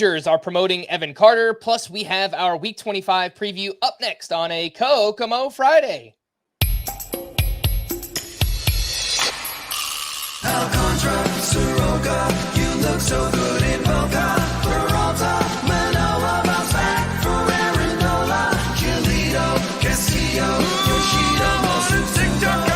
Rangers are promoting Evan Carter, plus we have our Week 25 preview up next on a Kokomo Friday. Alcantara, Soroka, you look so good in Boca. Peralta, Manoa, bounce back for Aaron Nola. Giolito, Castillo, Yoshida, Monsucito.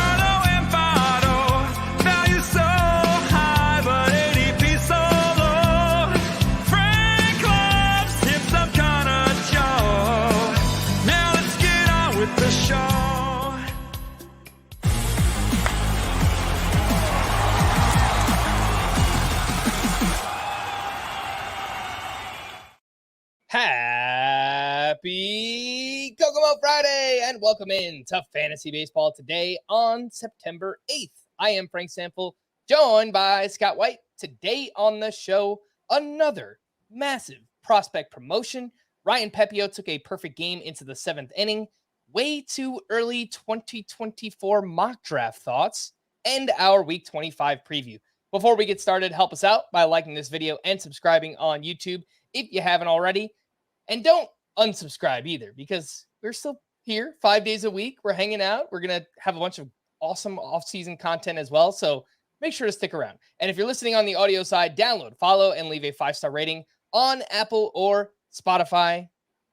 Happy Kokomo Friday and welcome in to Fantasy Baseball today on September 8th. I am Frank Stampfl, joined by Scott White. Today on the show, another massive prospect promotion. Ryan Pepiot took a perfect game into the 7th inning. Way too early 2024 mock draft thoughts and our Week 25 preview. Before we get started, help us out by liking this video and subscribing on YouTube if you haven't already. And don't unsubscribe either, because we're still here 5 days a week. We're hanging out. We're going to have a bunch of awesome off-season content as well. So make sure to stick around. And if you're listening on the audio side, download, follow, and leave a 5-star rating on Apple or Spotify.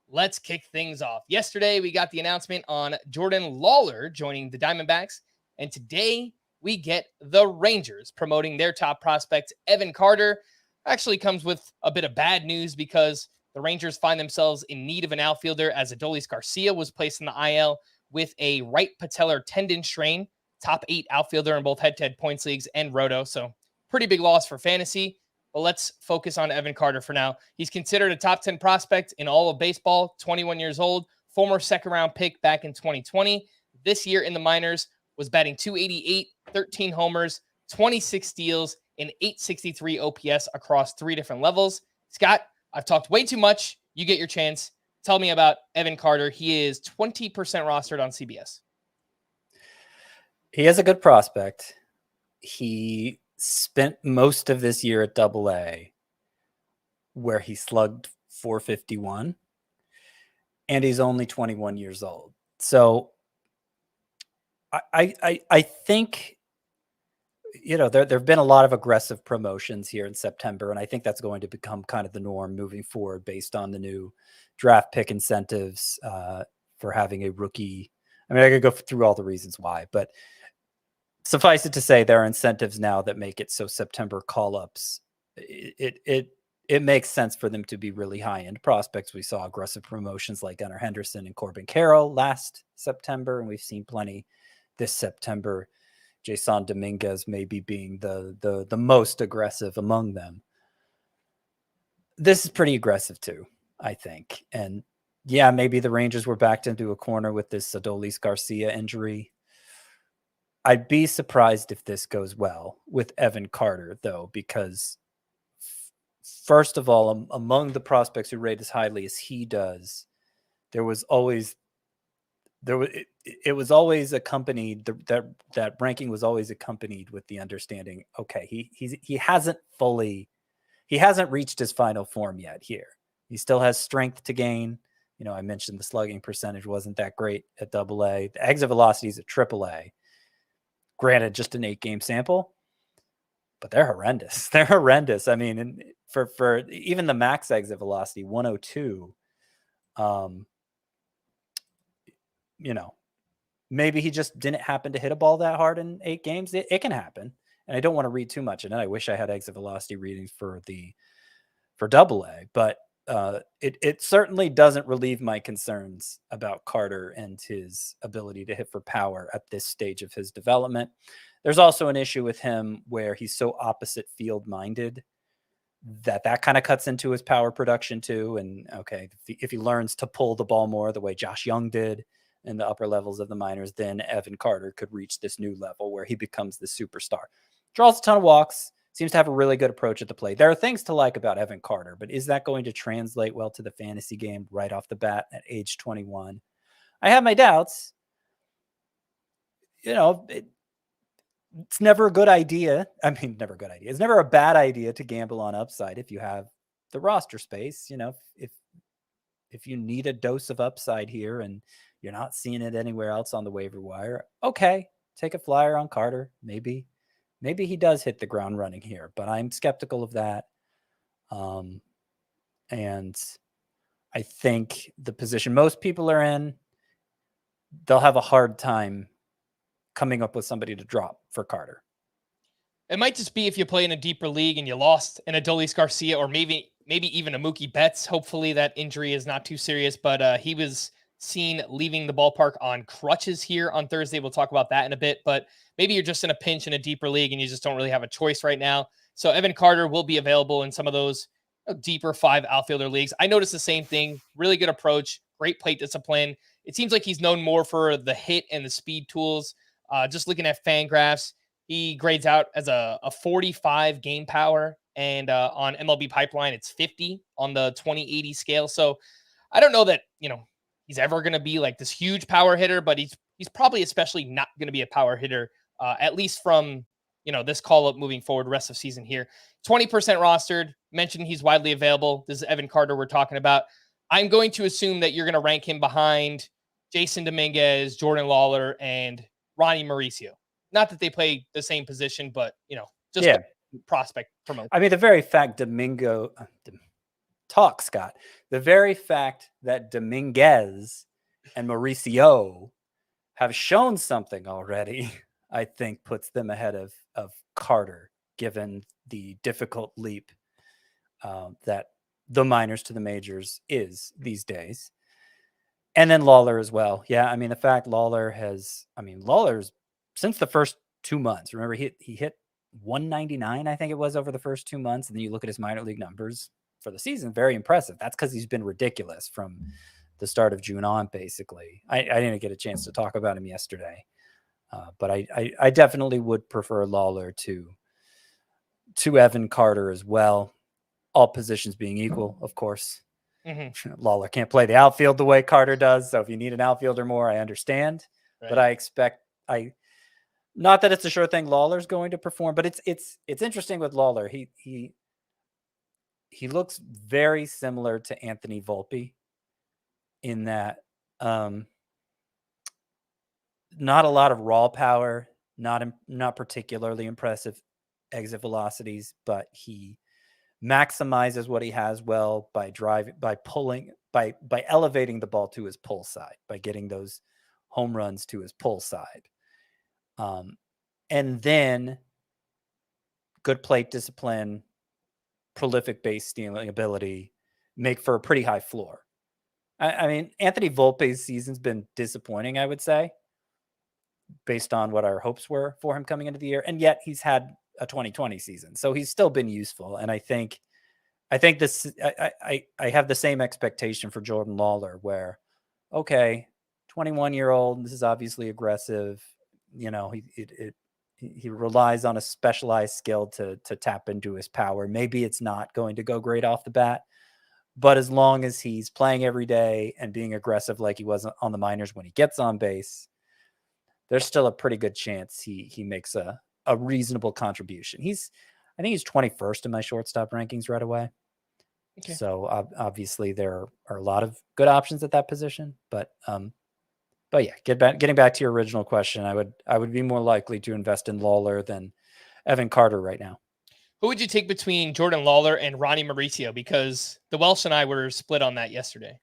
Let's kick things off. Yesterday, we got the announcement on Jordan Lawler joining the Diamondbacks. And today, we get the Rangers promoting their top prospect, Evan Carter. Actually comes with a bit of bad news because the Rangers find themselves in need of an outfielder as Adolis Garcia was placed in the IL with a right patellar tendon strain. Top 8 outfielder in both head-to-head points leagues and roto. So pretty big loss for fantasy. But let's focus on Evan Carter for now. He's considered a top 10 prospect in all of baseball, 21 years old, former second-round pick back in 2020. This year in the minors was batting .288, 13 homers, 26 steals, and .863 OPS across 3 different levels. Scott, I've talked way too much. You get your chance. Tell me about Evan Carter. He is 20% rostered on CBS. He is a good prospect. He spent most of this year at AA, where he slugged .451, and he's only 21 years old. So I think, you know, there have been a lot of aggressive promotions here in September, and I think that's going to become kind of the norm moving forward based on the new draft pick incentives for having a rookie. I mean, I could go through all the reasons why, but suffice it to say, there are incentives now that make it so September call-ups, it makes sense for them to be really high-end prospects. We saw aggressive promotions like Gunnar Henderson and Corbin Carroll last September, and we've seen plenty this September. Jason Dominguez maybe being the most aggressive among them. This is pretty aggressive too, I think. And yeah, maybe the Rangers were backed into a corner with this Adolis Garcia injury. I'd be surprised if this goes well with Evan Carter, though, because first of all, among the prospects who rate as highly as he does, it was always accompanied, that ranking was always accompanied with the understanding, okay, he hasn't reached his final form yet here. He still has strength to gain. You know, I mentioned the slugging percentage wasn't that great at AA. The exit velocity is at AAA. Granted, just an 8-game sample, but they're horrendous. They're horrendous. I mean, for even the max exit velocity, 102, you know, maybe he just didn't happen to hit a ball that hard in 8 games. It can happen. And I don't want to read too much in it. I wish I had exit velocity readings for AA, but it certainly doesn't relieve my concerns about Carter and his ability to hit for power at this stage of his development. There's also an issue with him where he's so opposite field minded that kind of cuts into his power production too. And okay, if he learns to pull the ball more the way Josh Young did in the upper levels of the minors, then Evan Carter could reach this new level where he becomes the superstar. Draws a ton of walks, seems to have a really good approach at the plate. There are things to like about Evan Carter, but is that going to translate well to the fantasy game right off the bat at age 21? I have my doubts. You know, it's never a good idea. I mean, never a good idea. It's never a bad idea to gamble on upside if you have the roster space. You know, if you need a dose of upside here and you're not seeing it anywhere else on the waiver wire, okay, take a flyer on Carter. Maybe he does hit the ground running here, but I'm skeptical of that. And I think the position most people are in, they'll have a hard time coming up with somebody to drop for Carter. It might just be if you play in a deeper league and you lost an Adolis Garcia or maybe even a Mookie Betts. Hopefully that injury is not too serious, but he was seen leaving the ballpark on crutches here on Thursday. We'll talk about that in a bit, but maybe you're just in a pinch in a deeper league and you just don't really have a choice right now. So Evan Carter will be available in some of those deeper 5 outfielder leagues. I noticed the same thing. Really good approach, great plate discipline. It seems like he's known more for the hit and the speed tools. Just looking at Fangraphs, he grades out as a 45 game power, and on MLB Pipeline, it's 50 on the 2080 scale. So I don't know that, he's ever going to be like this huge power hitter, but he's probably especially not going to be a power hitter, at least from, this call up moving forward rest of season here. 20% rostered, mentioned he's widely available. This is Evan Carter we're talking about. I'm going to assume that you're going to rank him behind Jason Dominguez, Jordan Lawler, and Ronnie Mauricio. Not that they play the same position, but, just prospect promote. I mean, the very fact Scott, the very fact that Dominguez and Mauricio have shown something already, I think puts them ahead of Carter, given the difficult leap that the minors to the majors is these days. And then Lawler as well. Yeah, I mean, the fact Lawler's since the first 2 months, remember he hit 199, I think it was, over the first 2 months. And then you look at his minor league numbers for the season, very impressive. That's because he's been ridiculous from the start of June on, basically. I didn't get a chance to talk about him yesterday. But I definitely would prefer Lawler to Evan Carter as well. All positions being equal, of course. Mm-hmm. Lawler can't play the outfield the way Carter does. So if you need an outfielder more, I understand. Right. But I expect not that it's a sure thing Lawler's going to perform, but it's interesting with Lawler. He looks very similar to Anthony Volpe in that not a lot of raw power, not particularly impressive exit velocities, but he maximizes what he has well by elevating the ball to his pull side, by getting those home runs to his pull side. And then good plate discipline, prolific base stealing ability, make for a pretty high floor. I mean, Anthony Volpe's season's been disappointing, I would say, based on what our hopes were for him coming into the year. And yet he's had a 2020 season. So he's still been useful. And I think this, I have the same expectation for Jordan Lawler where, okay, 21-year-old, this is obviously aggressive. He relies on a specialized skill to tap into his power. Maybe it's not going to go great off the bat, but as long as he's playing every day and being aggressive like he was on the minors when he gets on base, there's still a pretty good chance he makes a reasonable contribution. I think he's 21st in my shortstop rankings right away. Okay. So obviously there are a lot of good options at that position, but yeah, getting back to your original question, I would be more likely to invest in Lawler than Evan Carter right now. Who would you take between Jordan Lawler and Ronnie Mauricio? Because the Welsh and I were split on that yesterday.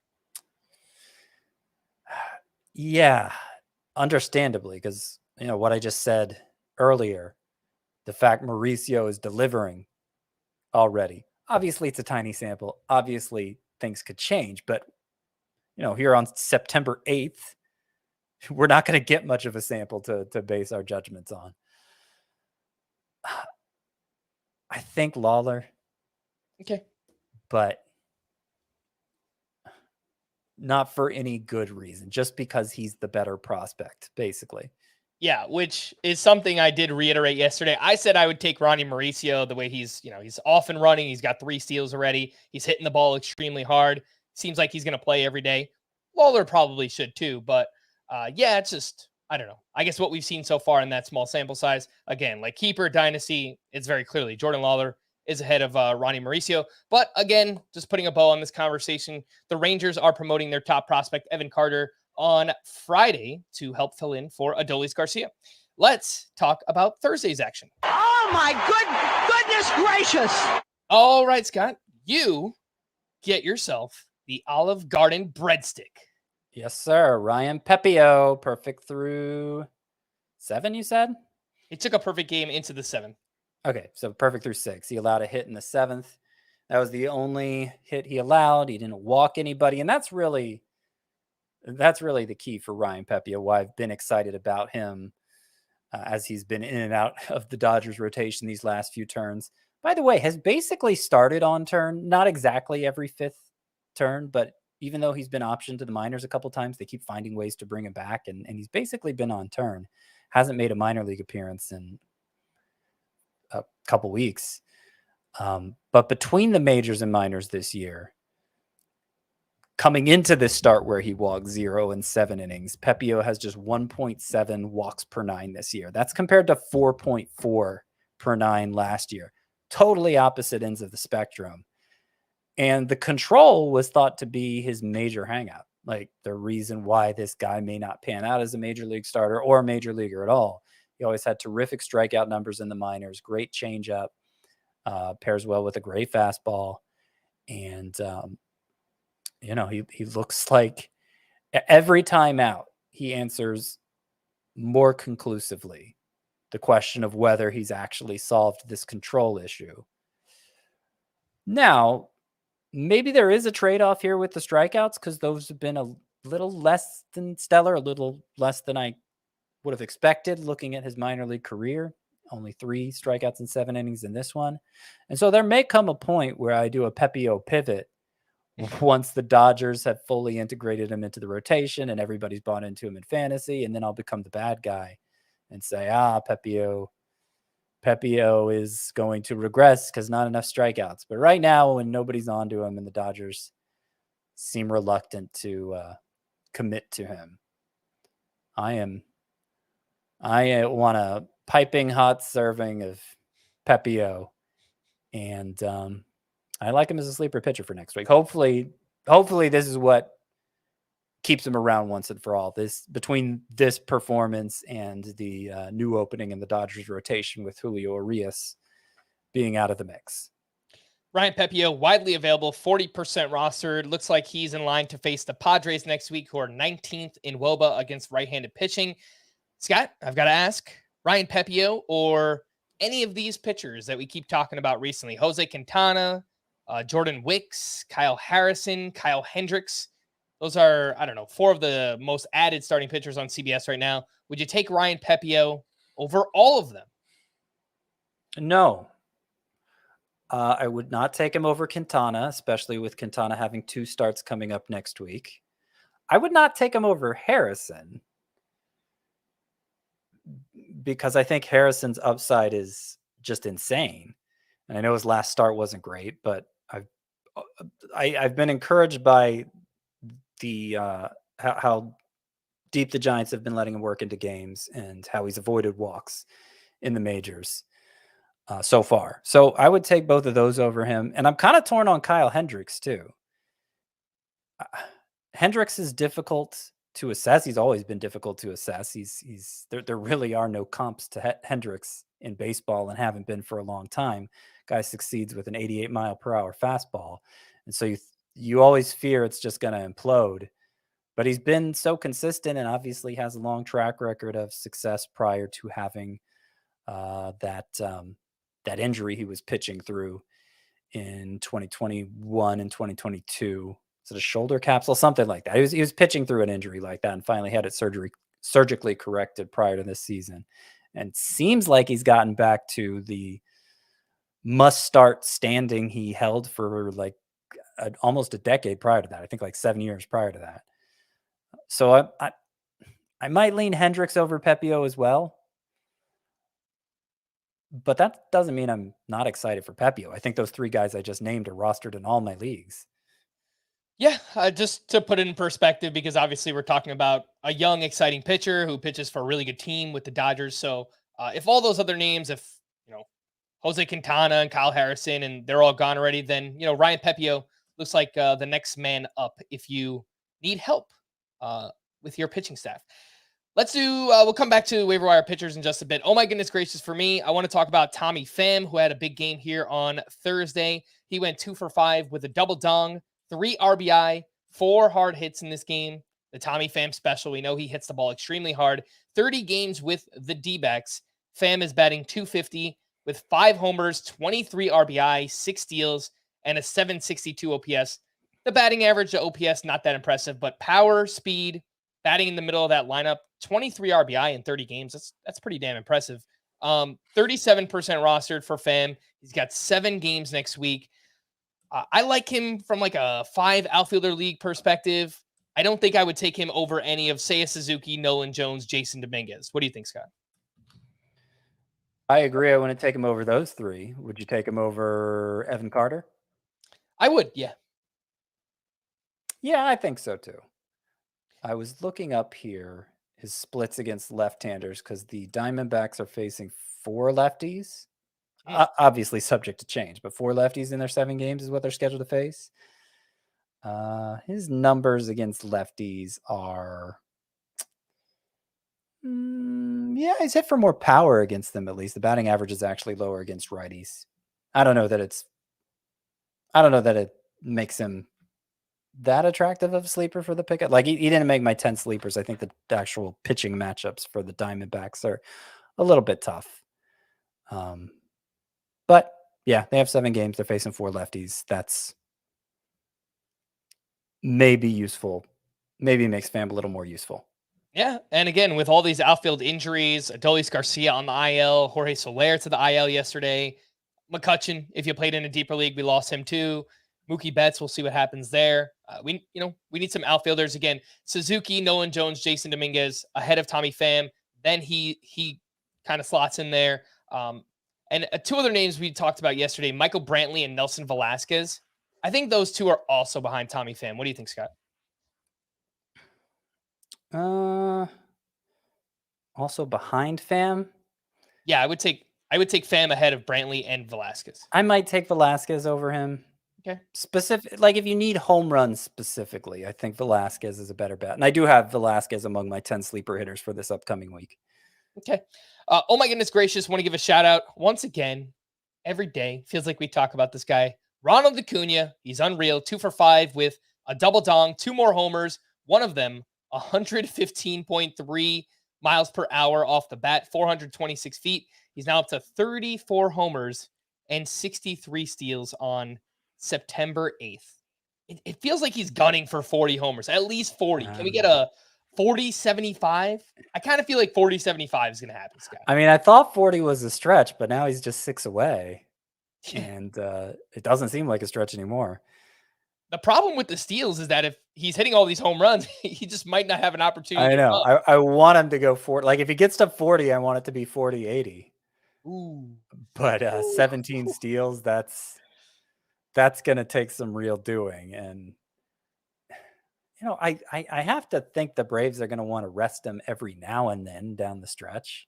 Yeah, understandably, because what I just said earlier, the fact Mauricio is delivering already. Obviously, it's a tiny sample. Obviously, things could change, but here on September 8th, we're not going to get much of a sample to base our judgments on. I think Lawler. Okay. But not for any good reason, just because he's the better prospect, basically. Yeah, which is something I did reiterate yesterday. I said I would take Ronnie Mauricio the way he's off and running. He's got 3 steals already. He's hitting the ball extremely hard. Seems like he's going to play every day. Lawler probably should too, but it's just, I don't know. I guess what we've seen so far in that small sample size, again, like keeper dynasty, it's very clearly Jordan Lawler is ahead of Ronnie Mauricio. But again, just putting a bow on this conversation, the Rangers are promoting their top prospect, Evan Carter, on Friday to help fill in for Adolis Garcia. Let's talk about Thursday's action. Oh my goodness gracious! All right, Scott, you get yourself the Olive Garden breadstick. Yes, sir. Ryan Pepiot, perfect through 7, you said? He took a perfect game into the 7th. Okay, so perfect through 6. He allowed a hit in the 7th. That was the only hit he allowed. He didn't walk anybody, and that's really the key for Ryan Pepiot, why I've been excited about him as he's been in and out of the Dodgers rotation these last few turns. By the way, has basically started on turn, not exactly every 5th turn, but even though he's been optioned to the minors a couple times, they keep finding ways to bring him back, and he's basically been on turn. Hasn't made a minor league appearance in a couple weeks. But between the majors and minors this year, coming into this start where he walked 0 in 7 innings, Pepiot has just 1.7 walks per 9 this year. That's compared to 4.4 per 9 last year. Totally opposite ends of the spectrum. And the control was thought to be his major hangup, like the reason why this guy may not pan out as a major league starter or a major leaguer at all. He always had terrific strikeout numbers in the minors, great changeup, pairs well with a great fastball. And, he looks like every time out, he answers more conclusively the question of whether he's actually solved this control issue. Now, maybe there is a trade-off here with the strikeouts because those have been a little less than stellar, a little less than I would have expected looking at his minor league career. Only 3 strikeouts in 7 innings in this one. And so there may come a point where I do a Pepiot pivot once the Dodgers have fully integrated him into the rotation and everybody's bought into him in fantasy, and then I'll become the bad guy and say, Pepiot is going to regress because not enough strikeouts. But right now, when nobody's on to him and the Dodgers seem reluctant to commit to him, I want a piping hot serving of Pepiot, and I like him as a sleeper pitcher for next week. Hopefully this is what keeps him around once and for all. Between this performance and the new opening in the Dodgers rotation with Julio Urias being out of the mix. Ryan Pepiot, widely available, 40% rostered. Looks like he's in line to face the Padres next week, who are 19th in WOBA against right-handed pitching. Scott, I've got to ask, Ryan Pepiot or any of these pitchers that we keep talking about recently, Jose Quintana, Jordan Wicks, Kyle Harrison, Kyle Hendricks. Those are, 4 of the most added starting pitchers on CBS right now. Would you take Ryan Pepiot over all of them? No. I would not take him over Quintana, especially with Quintana having 2 starts coming up next week. I would not take him over Harrison because I think Harrison's upside is just insane. And I know his last start wasn't great, but I've been encouraged by the how deep the Giants have been letting him work into games and how he's avoided walks in the majors so far. So I would take both of those over him. And I'm kind of torn on Kyle Hendricks too. Hendricks is difficult to assess. He's always been difficult to assess. There really are no comps to Hendricks in baseball and haven't been for a long time. Guy succeeds with an 88-mile-per-hour fastball. And so you always fear it's just going to implode. But he's been so consistent and obviously has a long track record of success prior to having that injury he was pitching through in 2021 and 2022. Is it a shoulder capsule? Something like that. He was pitching through an injury like that and finally had it surgically corrected prior to this season. And seems like he's gotten back to the must-start standing he held for like almost a decade prior to that. I think like 7 years prior to that. So I might lean Hendricks over Pepiot as well. But that doesn't mean I'm not excited for Pepiot. I think those 3 guys I just named are rostered in all my leagues. Yeah, just to put it in perspective, because obviously we're talking about a young, exciting pitcher who pitches for a really good team with the Dodgers. So if all those other names, if Jose Quintana and Kyle Harrison, and they're all gone already, then, Ryan Pepiot looks like the next man up if you need help with your pitching staff. We'll come back to waiver wire pitchers in just a bit. Oh my goodness gracious, for me, I want to talk about Tommy Pham, who had a big game here on Thursday. He went 2 for 5 with a double dong, 3 RBI, 4 hard hits in this game. The Tommy Pham special, we know he hits the ball extremely hard. 30 games with the D-backs. Pham is batting .250 with 5 homers, 23 RBI, 6 steals, and a .762 OPS. The batting average to OPS, not that impressive, but power, speed, batting in the middle of that lineup, 23 RBI in 30 games. That's pretty damn impressive. 37% rostered for Pham. He's got 7 games next week. I like him from like a 5 outfielder league perspective. I don't think I would take him over any of Seiya Suzuki, Nolan Jones, Jason Dominguez. What do you think, Scott? I agree. I want to take him over those 3. Would you take him over Evan Carter? I would, yeah. Yeah, I think so too. I was looking up here his splits against left-handers because the Diamondbacks are facing 4 lefties. Obviously subject to change, but 4 lefties in their 7 games is what they're scheduled to face. His numbers against lefties are, he's hit for more power against them. At least the batting average is actually lower against righties. I don't know that it makes him that attractive of a sleeper for the pickup. Like he didn't make my 10 sleepers. I think the actual pitching matchups for the Diamondbacks are a little bit tough. But yeah, they have 7 games. They're facing 4 lefties. That's maybe useful. Maybe makes Pham a little more useful. Yeah, and again, with all these outfield injuries, Adolis Garcia on the IL, Jorge Soler to the IL yesterday, McCutchen, if you played in a deeper league, we lost him too. Mookie Betts, we'll see what happens there. We need some outfielders again. Suzuki, Nolan Jones, Jason Dominguez ahead of Tommy Pham. Then he kind of slots in there. And 2 other names we talked about yesterday, Michael Brantley and Nelson Velasquez. I think those 2 are also behind Tommy Pham. What do you think, Scott? Also behind Pham? Yeah, I would take Pham ahead of Brantley and Velasquez. I might take Velasquez over him. Okay. Like if you need home runs specifically, I think Velasquez is a better bet. And I do have Velasquez among my 10 sleeper hitters for this upcoming week. Okay. Oh my goodness gracious. Want to give a shout out once again. Every day feels like we talk about this guy. Ronald Acuña. He's unreal. 2 for 5 with a double dong, 2 more homers. One of them 115.3 miles per hour off the bat, 426 feet. He's now up to 34 homers and 63 steals on September 8th. It feels like he's gunning for 40 homers, at least 40. Can we get a 40-75? I kind of feel like 40-75 is going to happen, Scott. I mean, I thought 40 was a stretch, but now he's just 6 away. And it doesn't seem like a stretch anymore. The problem with the steals is that if he's hitting all these home runs, he just might not have an opportunity. I know. I want him to go 40. Like if he gets to 40, I want it to be 40-80. Ooh. But 17 steals, that's going to take some real doing. And, I have to think the Braves are going to want to rest him every now and then down the stretch.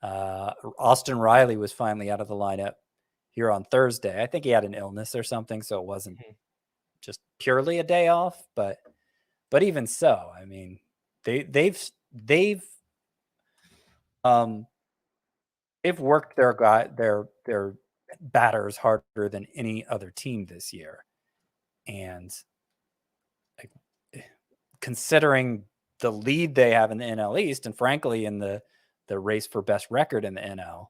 Austin Riley was finally out of the lineup here on Thursday. I think he had an illness or something, so it wasn't just purely a day off. But even so, I mean, they've worked their batters harder than any other team this year. And considering the lead they have in the NL East, and frankly, in the race for best record in the NL,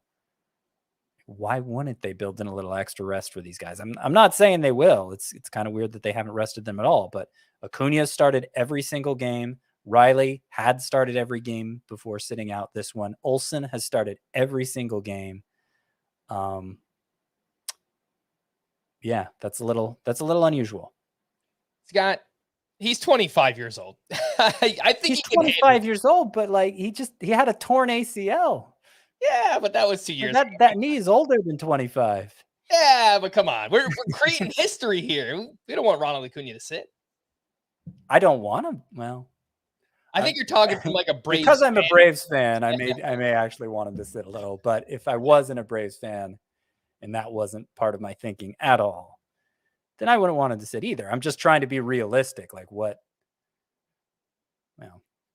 why wouldn't they build in a little extra rest for these guys? I'm not saying they will. It's kind of weird that they haven't rested them at all, but Acuña started every single game. Riley had started every game before sitting out this one. Olsen has started every single game. Yeah, that's a little unusual. Scott, he's 25 years old. I think he's 25 years old, but like he had a torn ACL. Yeah, but that was 2 years ago. That knee is older than 25. Yeah, but come on. We're creating history here. We don't want Ronald Acuña to sit. I don't want him. Well, I think you're talking from like a Braves because I'm a Braves fan. I may actually want him to sit a little, but if I wasn't a Braves fan, and that wasn't part of my thinking at all, then I wouldn't want him to sit either. I'm just trying to be realistic. Like what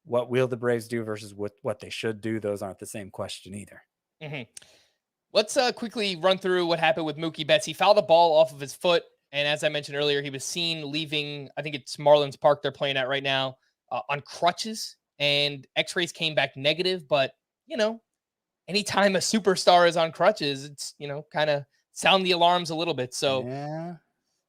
will the Braves do versus what they should do? Those aren't the same question either. Mm-hmm. Let's quickly run through what happened with Mookie Betts. He fouled the ball off of his foot. And as I mentioned earlier, he was seen leaving, I think it's Marlins Park they're playing at right now, on crutches. And x-rays came back negative. But, anytime a superstar is on crutches, it's, kind of sound the alarms a little bit. So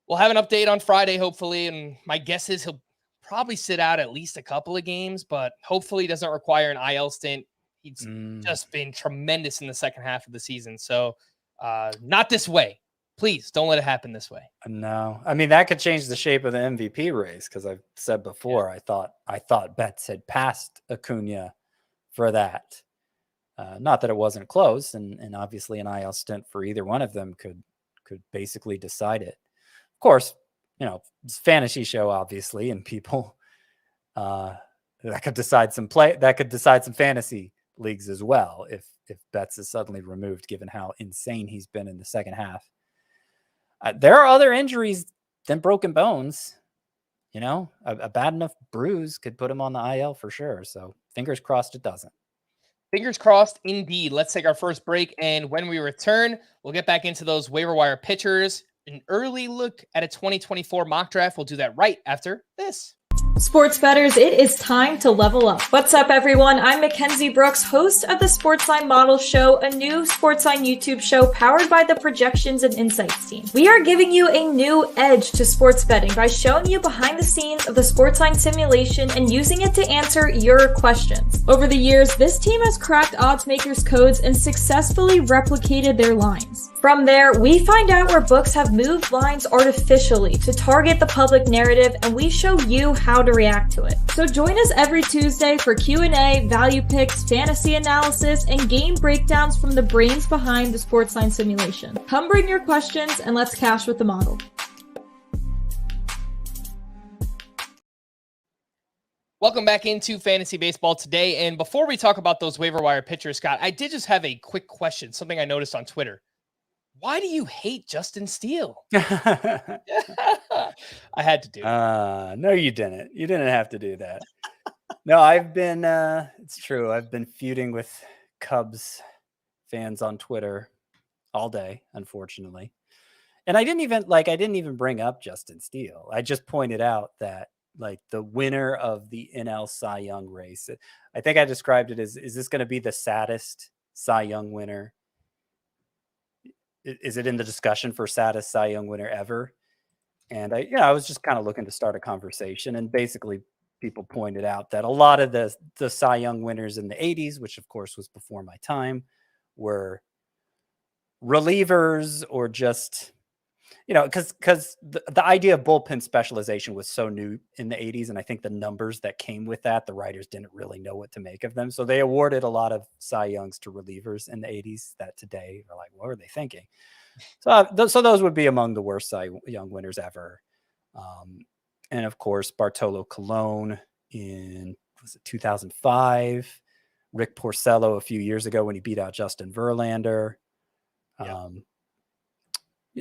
we'll have an update on Friday, hopefully. And my guess is he'll probably sit out at least a couple of games, but hopefully doesn't require an IL stint. He's just been tremendous in the second half of the season. So not this way. Please don't let it happen this way. No, I mean, that could change the shape of the MVP race. Cause I've said before, I thought Betts had passed Acuña for that. Not that it wasn't close, and obviously an IL stint for either one of them could basically decide it. Of course, it's a fantasy show, obviously, and people that could decide some fantasy leagues as well if Betts is suddenly removed, given how insane he's been in the second half. There are other injuries than broken bones. A bad enough bruise could put him on the IL for sure. So fingers crossed it doesn't. Fingers crossed, indeed. Let's take our first break, and when we return, we'll get back into those waiver wire pitchers. An early look at a 2024 mock draft. We'll do that right after this. Sports bettors, it is time to level up. What's up, everyone? I'm Mackenzie Brooks, host of the Sportsline Model Show, a new Sportsline YouTube show powered by the Projections and Insights team. We are giving you a new edge to sports betting by showing you behind the scenes of the Sportsline simulation and using it to answer your questions. Over the years, this team has cracked odds makers' codes and successfully replicated their lines. From there, we find out where books have moved lines artificially to target the public narrative, and we show you how to react to it. So join us every Tuesday for Q&A, value picks, fantasy analysis, and game breakdowns from the brains behind the Sportsline simulation. Come bring your questions and let's cash with the model. Welcome back into Fantasy Baseball today. And before we talk about those waiver wire pitchers, Scott, I did just have a quick question, something I noticed on Twitter. Why do you hate Justin Steele? I had to do it. No, you didn't. You didn't have to do that. No, I've been, it's true. I've been feuding with Cubs fans on Twitter all day, unfortunately. And I didn't even bring up Justin Steele. I just pointed out that the winner of the NL Cy Young race, I think I described it as, is this going to be the saddest Cy Young winner? Is it in the discussion for saddest Cy Young winner ever? And I was just kind of looking to start a conversation, and basically people pointed out that a lot of the Cy Young winners in the 80s, which of course was before my time, were relievers or just, because the idea of bullpen specialization was so new in the 80s. And I think the numbers that came with that, the writers didn't really know what to make of them. So they awarded a lot of Cy Youngs to relievers in the 80s that today are like, what were they thinking? So those would be among the worst Cy Young winners ever. And of course, Bartolo Colon in 2005, Rick Porcello a few years ago when he beat out Justin Verlander. Yeah.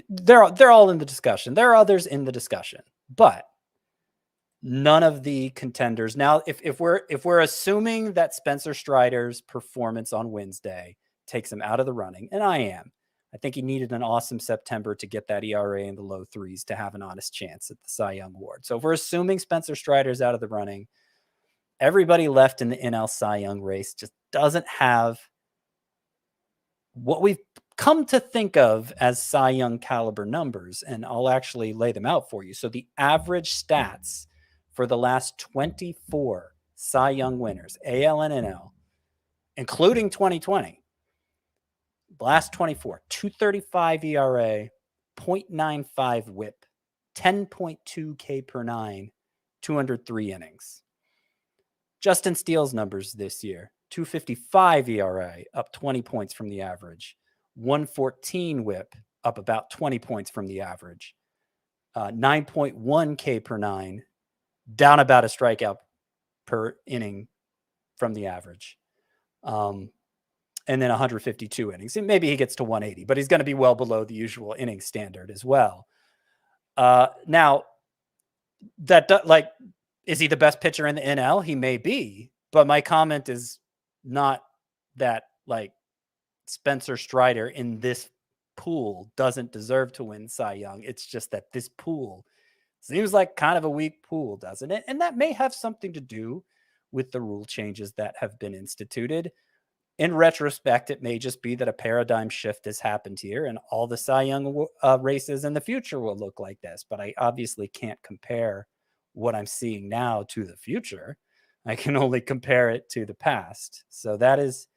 They're all in the discussion. There are others in the discussion, but none of the contenders. Now, if we're assuming that Spencer Strider's performance on Wednesday takes him out of the running, and I think he needed an awesome September to get that ERA in the low threes to have an honest chance at the Cy Young Award. So if we're assuming Spencer Strider's out of the running, everybody left in the NL Cy Young race just doesn't have what we've come to think of as Cy Young caliber numbers, and I'll actually lay them out for you. So the average stats for the last 24 Cy Young winners, AL and NL, including 2020, last 24, 235 ERA, 0.95 whip, 10.2 K per nine, 203 innings. Justin Steele's numbers this year, 255 ERA, up 20 points from the average. 114 whip, up about 20 points from the average. 9.1 K per nine, down about a strikeout per inning from the average. and then 152 innings. And maybe he gets to 180, but he's going to be well below the usual inning standard as well. Now, is he the best pitcher in the NL? He may be, but my comment is not that like Spencer Strider in this pool doesn't deserve to win Cy Young. It's just that this pool seems like kind of a weak pool, doesn't it? And that may have something to do with the rule changes that have been instituted. In retrospect, it may just be that a paradigm shift has happened here and all the Cy Young races in the future will look like this. But I obviously can't compare what I'm seeing now to the future. I can only compare it to the past. So that is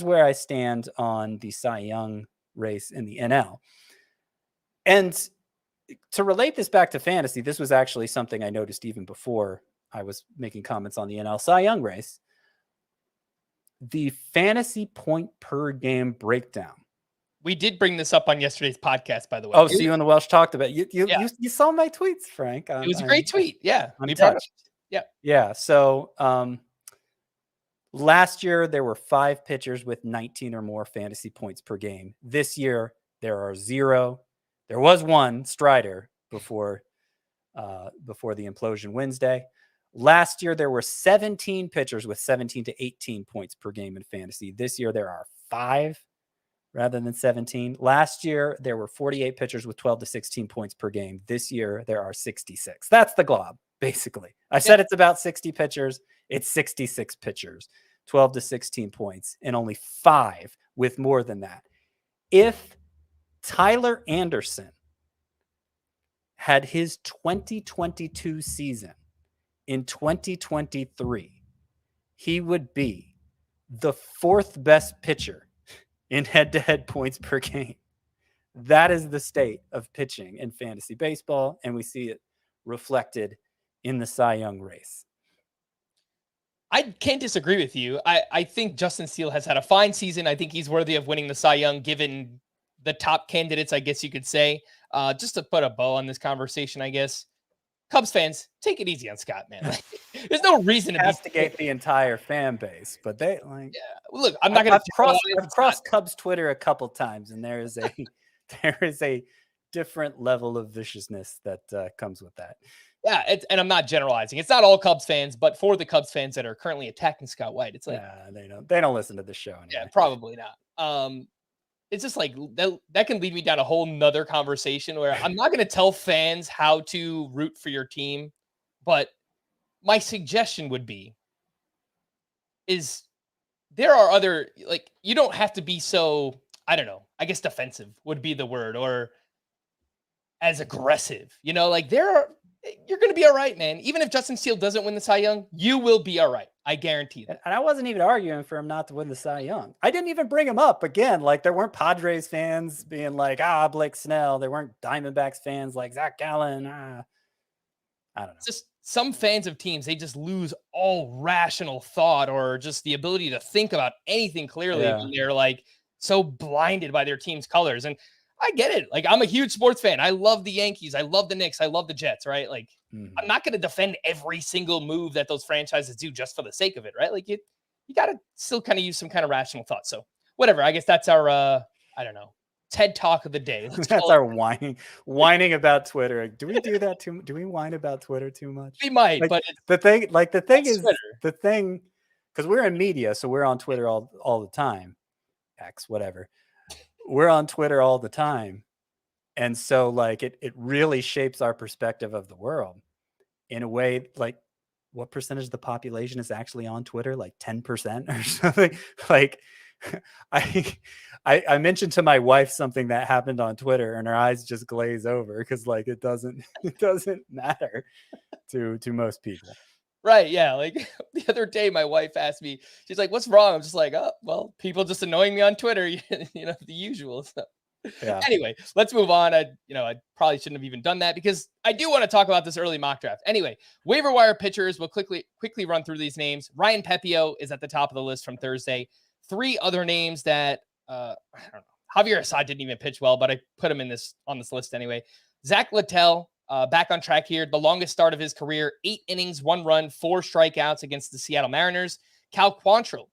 where I stand on the Cy Young race in the NL. And to relate this back to fantasy, this was actually something I noticed even before I was making comments on the NL Cy Young race. The fantasy point per game breakdown. We did bring this up on yesterday's podcast, by the way. Oh, so you and the Welsh talked about it. You saw my tweets, Frank. It was a great tweet. Yeah. I'm touched. Yeah. Yeah. So last year there were 5 pitchers with 19 or more fantasy points per game. This year there are 0. There was 1 Strider before the implosion Wednesday. Last year, there were 17 pitchers with 17 to 18 points per game in fantasy. This year, there are 5 rather than 17. Last year, there were 48 pitchers with 12 to 16 points per game. This year, there are 66. That's the glob, basically. I said it's about 60 pitchers. It's 66 pitchers, 12 to 16 points, and only 5 with more than that. If Tyler Anderson had his 2022 season in 2023, he would be the 4th best pitcher in head-to-head points per game. That is the state of pitching in fantasy baseball, and we see it reflected in the Cy Young race. I can't disagree with you. I think Justin Steele has had a fine season. I think he's worthy of winning the Cy Young, given the top candidates, I guess you could say. Just to put a bow on this conversation, I guess, Cubs fans, take it easy on Scott, man. Like, there's no reason to castigate the entire fan base, but they like. Yeah, look, I'm not going to. I've crossed Cubs Twitter a couple times, and there is a different level of viciousness that comes with that. Yeah, and I'm not generalizing. It's not all Cubs fans, but for the Cubs fans that are currently attacking Scott White, it's like, they don't listen to this show anyway. Yeah, probably not. It's just like that can lead me down a whole nother conversation where I'm not going to tell fans how to root for your team, but my suggestion would be is there are other, like, you don't have to be so, I don't know, I guess defensive would be the word, or as aggressive, like you're going to be all right, man. Even if Justin Steele doesn't win the Cy Young, you will be all right. I guarantee that. And I wasn't even arguing for him not to win the Cy Young. I didn't even bring him up again. Like, there weren't Padres fans being like, Blake Snell. There weren't Diamondbacks fans like Zach Gallen. I don't know. It's just some fans of teams, they just lose all rational thought or just the ability to think about anything clearly when they're like so blinded by their team's colors. And I get it. Like, I'm a huge sports fan. I love the Yankees. I love the Knicks. I love the Jets, right? Like, I'm not going to defend every single move that those franchises do just for the sake of it, right? Like, you got to still kind of use some kind of rational thought. So whatever, I guess that's our, I don't know, TED Talk of the day. That's our whining about Twitter. Do we do that too? Do we whine about Twitter too much? We might, like, but the thing is Twitter. The thing, because we're in media, so we're on Twitter all the time. X, whatever. We're on Twitter all the time. And so like it really shapes our perspective of the world in a way. Like, what percentage of the population is actually on Twitter? Like 10% or something. Like, I mentioned to my wife something that happened on Twitter, and her eyes just glaze over because like it doesn't matter to most people. Right. Yeah. Like the other day, my wife asked me, she's like, "What's wrong?" I'm just like, "Oh, well, people just annoying me on Twitter, the usual stuff." Yeah. Anyway, let's move on. I probably shouldn't have even done that because I do want to talk about this early mock draft. Anyway, waiver wire pitchers. We'll quickly run through these names. Ryan Pepiot is at the top of the list from Thursday. 3 other names that I don't know. Javier Assad didn't even pitch well, but I put him on this list anyway. Zach Littell, back on track here. The longest start of his career, 8 innings, 1 run, 4 strikeouts against the Seattle Mariners. Cal Quantrill,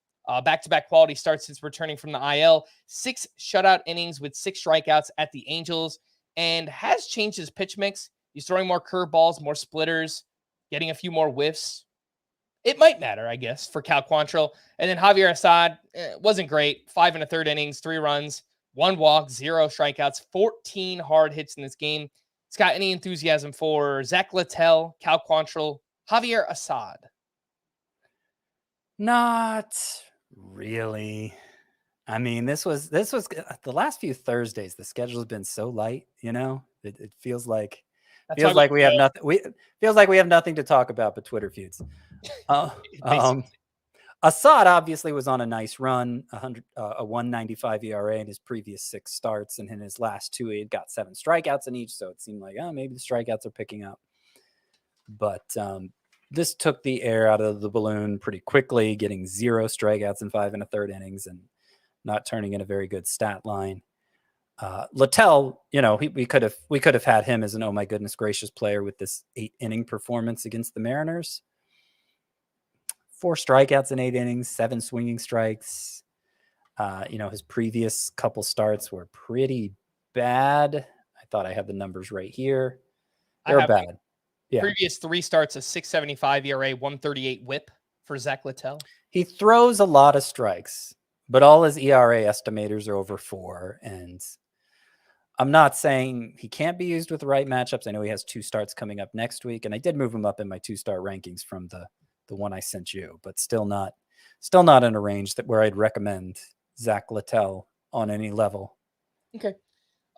Back-to-back quality starts since returning from the IL. 6 shutout innings with 6 strikeouts at the Angels, and has changed his pitch mix. He's throwing more curveballs, more splitters, getting a few more whiffs. It might matter, I guess, for Cal Quantrill. And then Javier Assad wasn't great. 5 1/3 innings, 3 runs, 1 walk, 0 strikeouts, 14 hard hits in this game. Scott, any enthusiasm for Zach Littell, Cal Quantrill, Javier Assad? Not really. I mean, this was the last few Thursdays. The schedule has been so light, It feels like we have nothing. Feels like we have nothing to talk about but Twitter feuds. Assad obviously was on a nice run, a 1.95 ERA in his previous 6 starts, and in his last 2, he had got 7 strikeouts in each. So it seemed like, maybe the strikeouts are picking up. But this took the air out of the balloon pretty quickly, getting 0 strikeouts in 5 1/3 innings and not turning in a very good stat line. Littell, we could have had him as an oh my goodness gracious player with this 8-inning performance against the Mariners. 4 strikeouts in 8 innings, 7 swinging strikes. His previous couple starts were pretty bad. I thought I had the numbers right here. They're bad. Yeah. Previous 3 starts, a 6.75 ERA, 1.38 WHIP for Zach Littell. He throws a lot of strikes, but all his ERA estimators are over 4. And I'm not saying he can't be used with the right matchups. I know he has 2 starts coming up next week, and I did move him up in my 2-star rankings from the one I sent you, but still not in a range where I'd recommend Zach Littell on any level. Okay.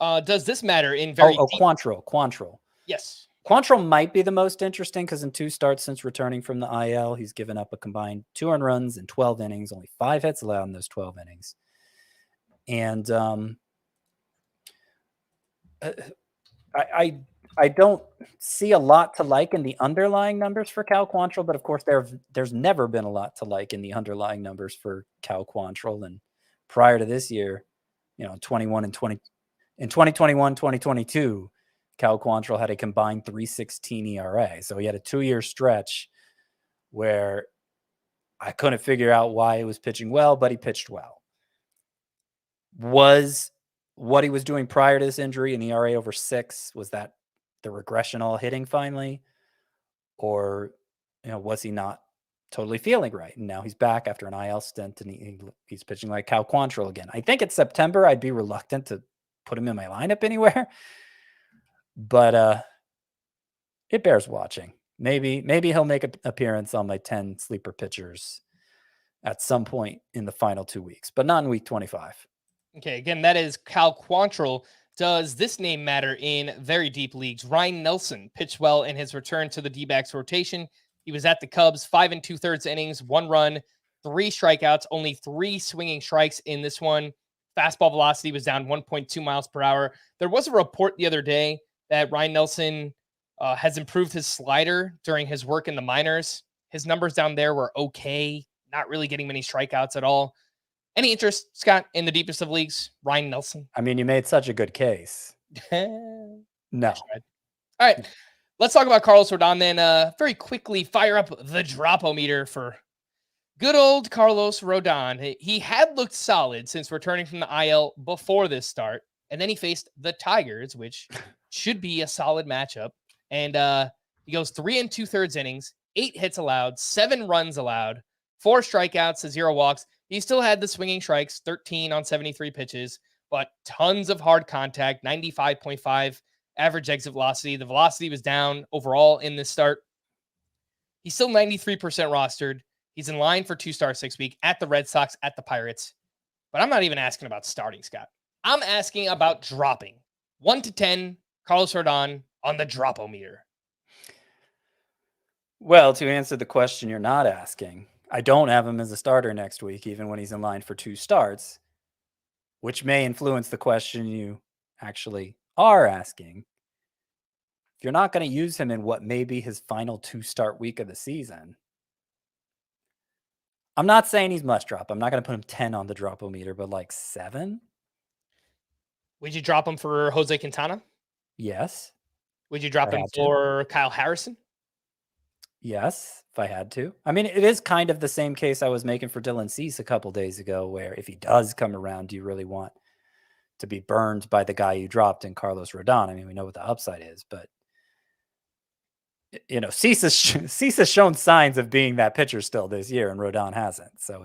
Does this matter in very Quantrill? Yes. Quantrill might be the most interesting because in 2 starts since returning from the IL, he's given up a combined 2 earned runs in 12 innings, only 5 hits allowed in those 12 innings. And I don't see a lot to like in the underlying numbers for Cal Quantrill, but of course there's never been a lot to like in the underlying numbers for Cal Quantrill. And prior to this year, in 2021, 2022, Cal Quantrill had a combined 3.16 ERA. So he had a 2-year stretch where I couldn't figure out why he was pitching well, but he pitched well. Was what he was doing prior to this injury, an ERA over 6, was that the regression all hitting finally? Or, was he not totally feeling right? And now he's back after an IL stint and he's pitching like Cal Quantrill again. I think it's September. I'd be reluctant to put him in my lineup anywhere. But it bears watching. Maybe he'll make an appearance on my 10 sleeper pitchers at some point in the final 2 weeks, but not in week 25. Okay, again, that is Cal Quantrill. Does this name matter in very deep leagues? Ryan Nelson pitched well in his return to the D-backs rotation. He was at the Cubs, 5 2/3 innings, 1 run, 3 strikeouts, only 3 swinging strikes in this one. Fastball velocity was down 1.2 miles per hour. There was a report the other day that Ryan Nelson has improved his slider during his work in the minors. His numbers down there were okay, not really getting many strikeouts at all. Any interest, Scott, in the deepest of leagues, Ryan Nelson? I mean, you made such a good case. No. All right, let's talk about Carlos Rodon then. Very quickly, fire up the drop-o-meter for good old Carlos Rodon. He had looked solid since returning from the IL before this start, and then he faced the Tigers, which should be a solid matchup. And he goes 3 2/3 innings, 8 hits allowed, 7 runs allowed, 4 strikeouts to 0 walks. He still had the swinging strikes, 13 on 73 pitches, but tons of hard contact, 95.5 average exit velocity. The velocity was down overall in this start. He's still 93% rostered. He's in line for 2-stars 6 week at the Red Sox, at the Pirates. But I'm not even asking about starting, Scott. I'm asking about dropping. 1 to 10, Carlos Rodon on the drop-o-meter. Well, to answer the question you're not asking, I don't have him as a starter next week, even when he's in line for 2 starts, which may influence the question you actually are asking. If you're not going to use him in what may be his final 2-start week of the season, I'm not saying he's must drop. I'm not going to put him 10 on the drop-o-meter, but like 7? Would you drop him for Jose Quintana? Yes. Would you drop him for Kyle Harrison? Yes, if I had to. I mean, it is kind of the same case I was making for Dylan Cease a couple days ago, where if he does come around, do you really want to be burned by the guy you dropped in Carlos Rodon? I mean, we know what the upside is, but Cease has shown signs of being that pitcher still this year, and Rodon hasn't. So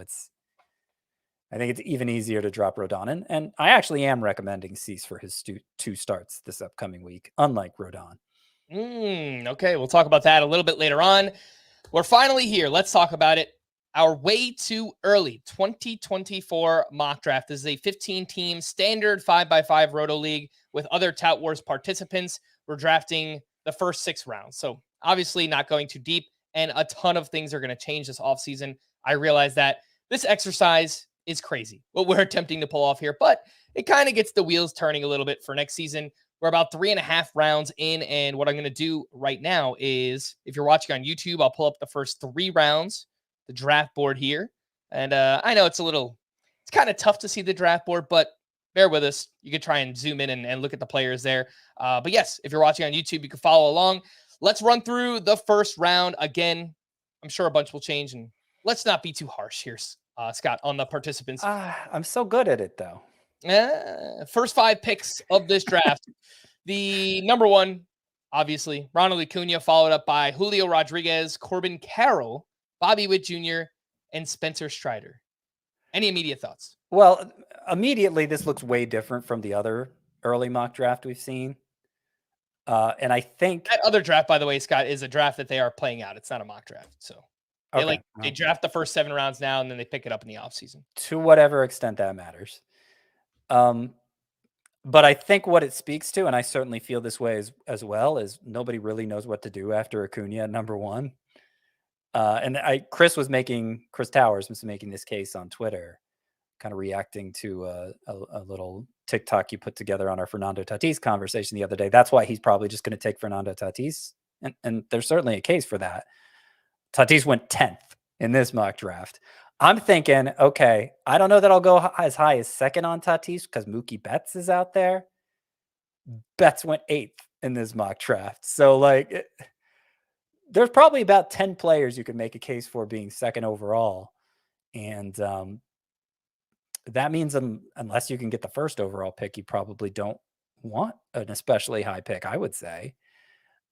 I think it's even easier to drop Rodon. And I actually am recommending Cease for his 2 starts this upcoming week, unlike Rodon. Okay, we'll talk about that a little bit later on. We're finally here. Let's talk about it. Our way too early 2024 mock draft. This is a 15-team standard 5x5 Roto League with other Tout Wars participants. We're drafting the first 6 rounds. So obviously not going too deep, and a ton of things are going to change this offseason. I realize that this exercise is crazy, what we're attempting to pull off here, but it kind of gets the wheels turning a little bit for next season. We're about 3.5 rounds in, and what I'm going to do right now is, if you're watching on YouTube, I'll pull up the first 3 rounds, the draft board here. And I know it's kind of tough to see the draft board, but bear with us. You could try and zoom in and look at the players there. But yes, if you're watching on YouTube, you can follow along. Let's run through the first round. Again, I'm sure a bunch will change, and let's not be too harsh here, Scott, on the participants. I'm so good at it, though. First 5 picks of this draft. The number 1, obviously, Ronald Acuña, followed up by Julio Rodriguez, Corbin Carroll, Bobby Witt Jr., and Spencer Strider. Any immediate thoughts? Well, immediately, this looks way different from the other early mock draft we've seen. And I think that other draft, by the way, Scott, is a draft that they are playing out. It's not a mock draft. So they draft the first 7 rounds now, and then they pick it up in the offseason. To whatever extent that matters. But I think what it speaks to, and I certainly feel this way as well, is nobody really knows what to do after Acuña at number 1. And Chris Towers was making this case on Twitter, kind of reacting to a little TikTok you put together on our Fernando Tatis conversation the other day. That's why he's probably just going to take Fernando Tatis. And there's certainly a case for that. Tatis went 10th in this mock draft. I'm thinking, okay, I don't know that I'll go as high as 2nd on Tatis because Mookie Betts is out there. Betts went 8th in this mock draft. So, there's probably about 10 players you could make a case for being 2nd overall. And that means unless you can get the 1st overall pick, you probably don't want an especially high pick, I would say.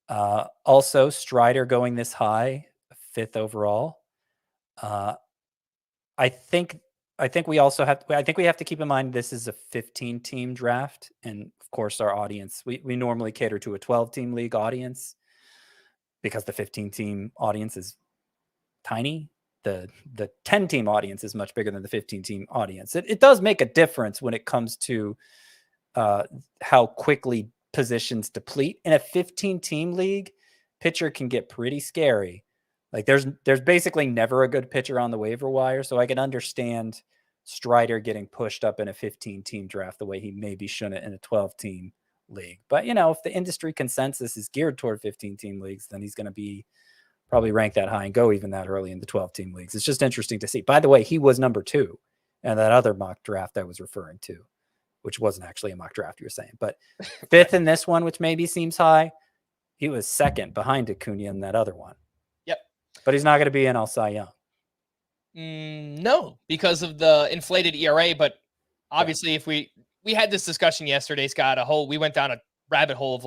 Also, Strider going this high, 5th overall. I think we have to keep in mind this is a 15-team draft, and of course our audience, we normally cater to a 12-team league audience because the 15-team audience is tiny. The 10-team audience is much bigger than the 15-team audience. It does make a difference when it comes to how quickly positions deplete. In a 15-team league, pitcher can get pretty scary. There's basically never a good pitcher on the waiver wire, so I can understand Strider getting pushed up in a 15-team draft the way he maybe shouldn't in a 12-team league. But, if the industry consensus is geared toward 15-team leagues, then he's going to be probably ranked that high and go even that early in the 12-team leagues. It's just interesting to see. By the way, he was number 2 in that other mock draft I was referring to, which wasn't actually a mock draft you were saying. But 5th in this one, which maybe seems high, he was 2nd behind Acuña in that other one. But he's not going to be in All Cy Young. No, because of the inflated ERA. But obviously, if we had this discussion yesterday, Scott, we went down a rabbit hole of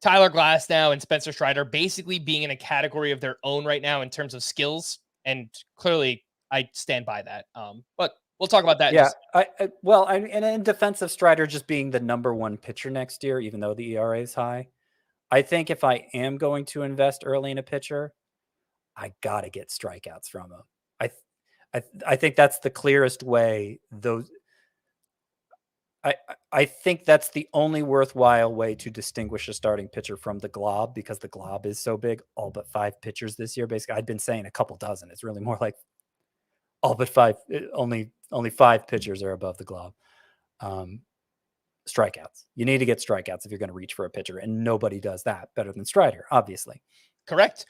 Tyler Glasnow and Spencer Strider basically being in a category of their own right now in terms of skills. And clearly, I stand by that. But we'll talk about that. Yeah. And in defense of Strider just being the number 1 pitcher next year, even though the ERA is high, I think if I am going to invest early in a pitcher, I got to get strikeouts from him. I think that's the clearest way. I think that's the only worthwhile way to distinguish a starting pitcher from the glob, because the glob is so big. All but 5 pitchers this year. Basically, I'd been saying a couple dozen. It's really more like all but 5. Only 5 pitchers are above the glob. Strikeouts. You need to get strikeouts if you're going to reach for a pitcher, and nobody does that better than Strider, obviously. Correct.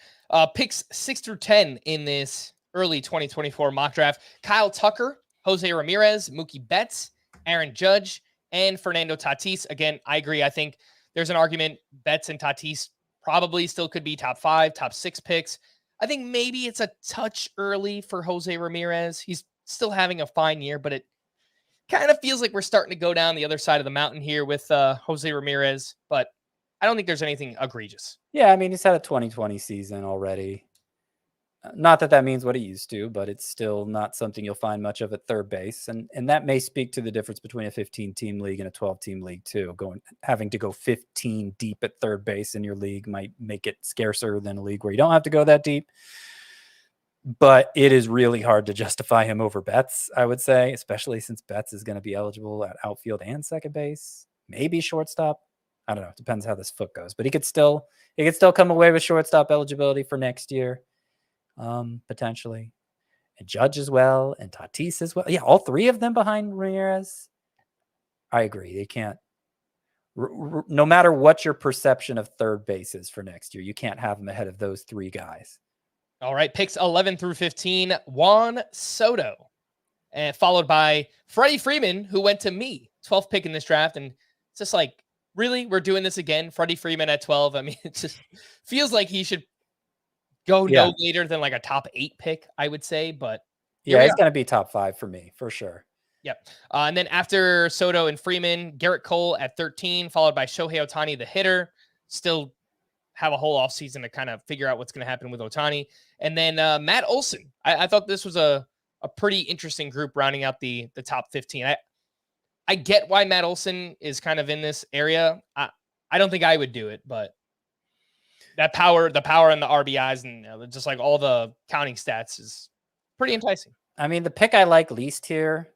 Picks 6 through 10 in this early 2024 mock draft. Kyle Tucker, Jose Ramirez, Mookie Betts, Aaron Judge, and Fernando Tatis. Again, I agree. I think there's an argument Betts and Tatis probably still could be top 5, top 6 picks. I think maybe it's a touch early for Jose Ramirez. He's still having a fine year, but it kind of feels like we're starting to go down the other side of the mountain here with Jose Ramirez. But I don't think there's anything egregious. Yeah, I mean, he's had a 2020 season already. Not that that means what he used to, but it's still not something you'll find much of at third base. And that may speak to the difference between a 15-team league and a 12-team league too. Having to go 15 deep at third base in your league might make it scarcer than a league where you don't have to go that deep. But it is really hard to justify him over Betts, I would say, especially since Betts is going to be eligible at outfield and second base, maybe shortstop. I don't know. It depends how this foot goes, but he could still come away with shortstop eligibility for next year. Potentially, and Judge as well, and Tatis as well. Yeah, all three of them behind Ramirez. I agree. They can't. No matter what your perception of third base is for next year, you can't have them ahead of those three guys. All right, picks 11 through 15. Juan Soto, and followed by Freddie Freeman, who went to me, 12th pick in this draft, and it's just like, really, we're doing this again. Freddie Freeman at 12. I mean, it just feels like he should go no later than like a top 8 pick, I would say. But yeah, he's going to be top 5 for me for sure. Yep. And then after Soto and Freeman, Garrett Cole at 13, followed by Shohei Ohtani, the hitter. Still have a whole offseason to kind of figure out what's going to happen with Ohtani. And then Matt Olson. I thought this was a pretty interesting group rounding out the top 15. I get why Matt Olson is kind of in this area. I don't think I would do it, but the power and the RBIs and just like all the counting stats is pretty enticing. I mean, the pick I like least here.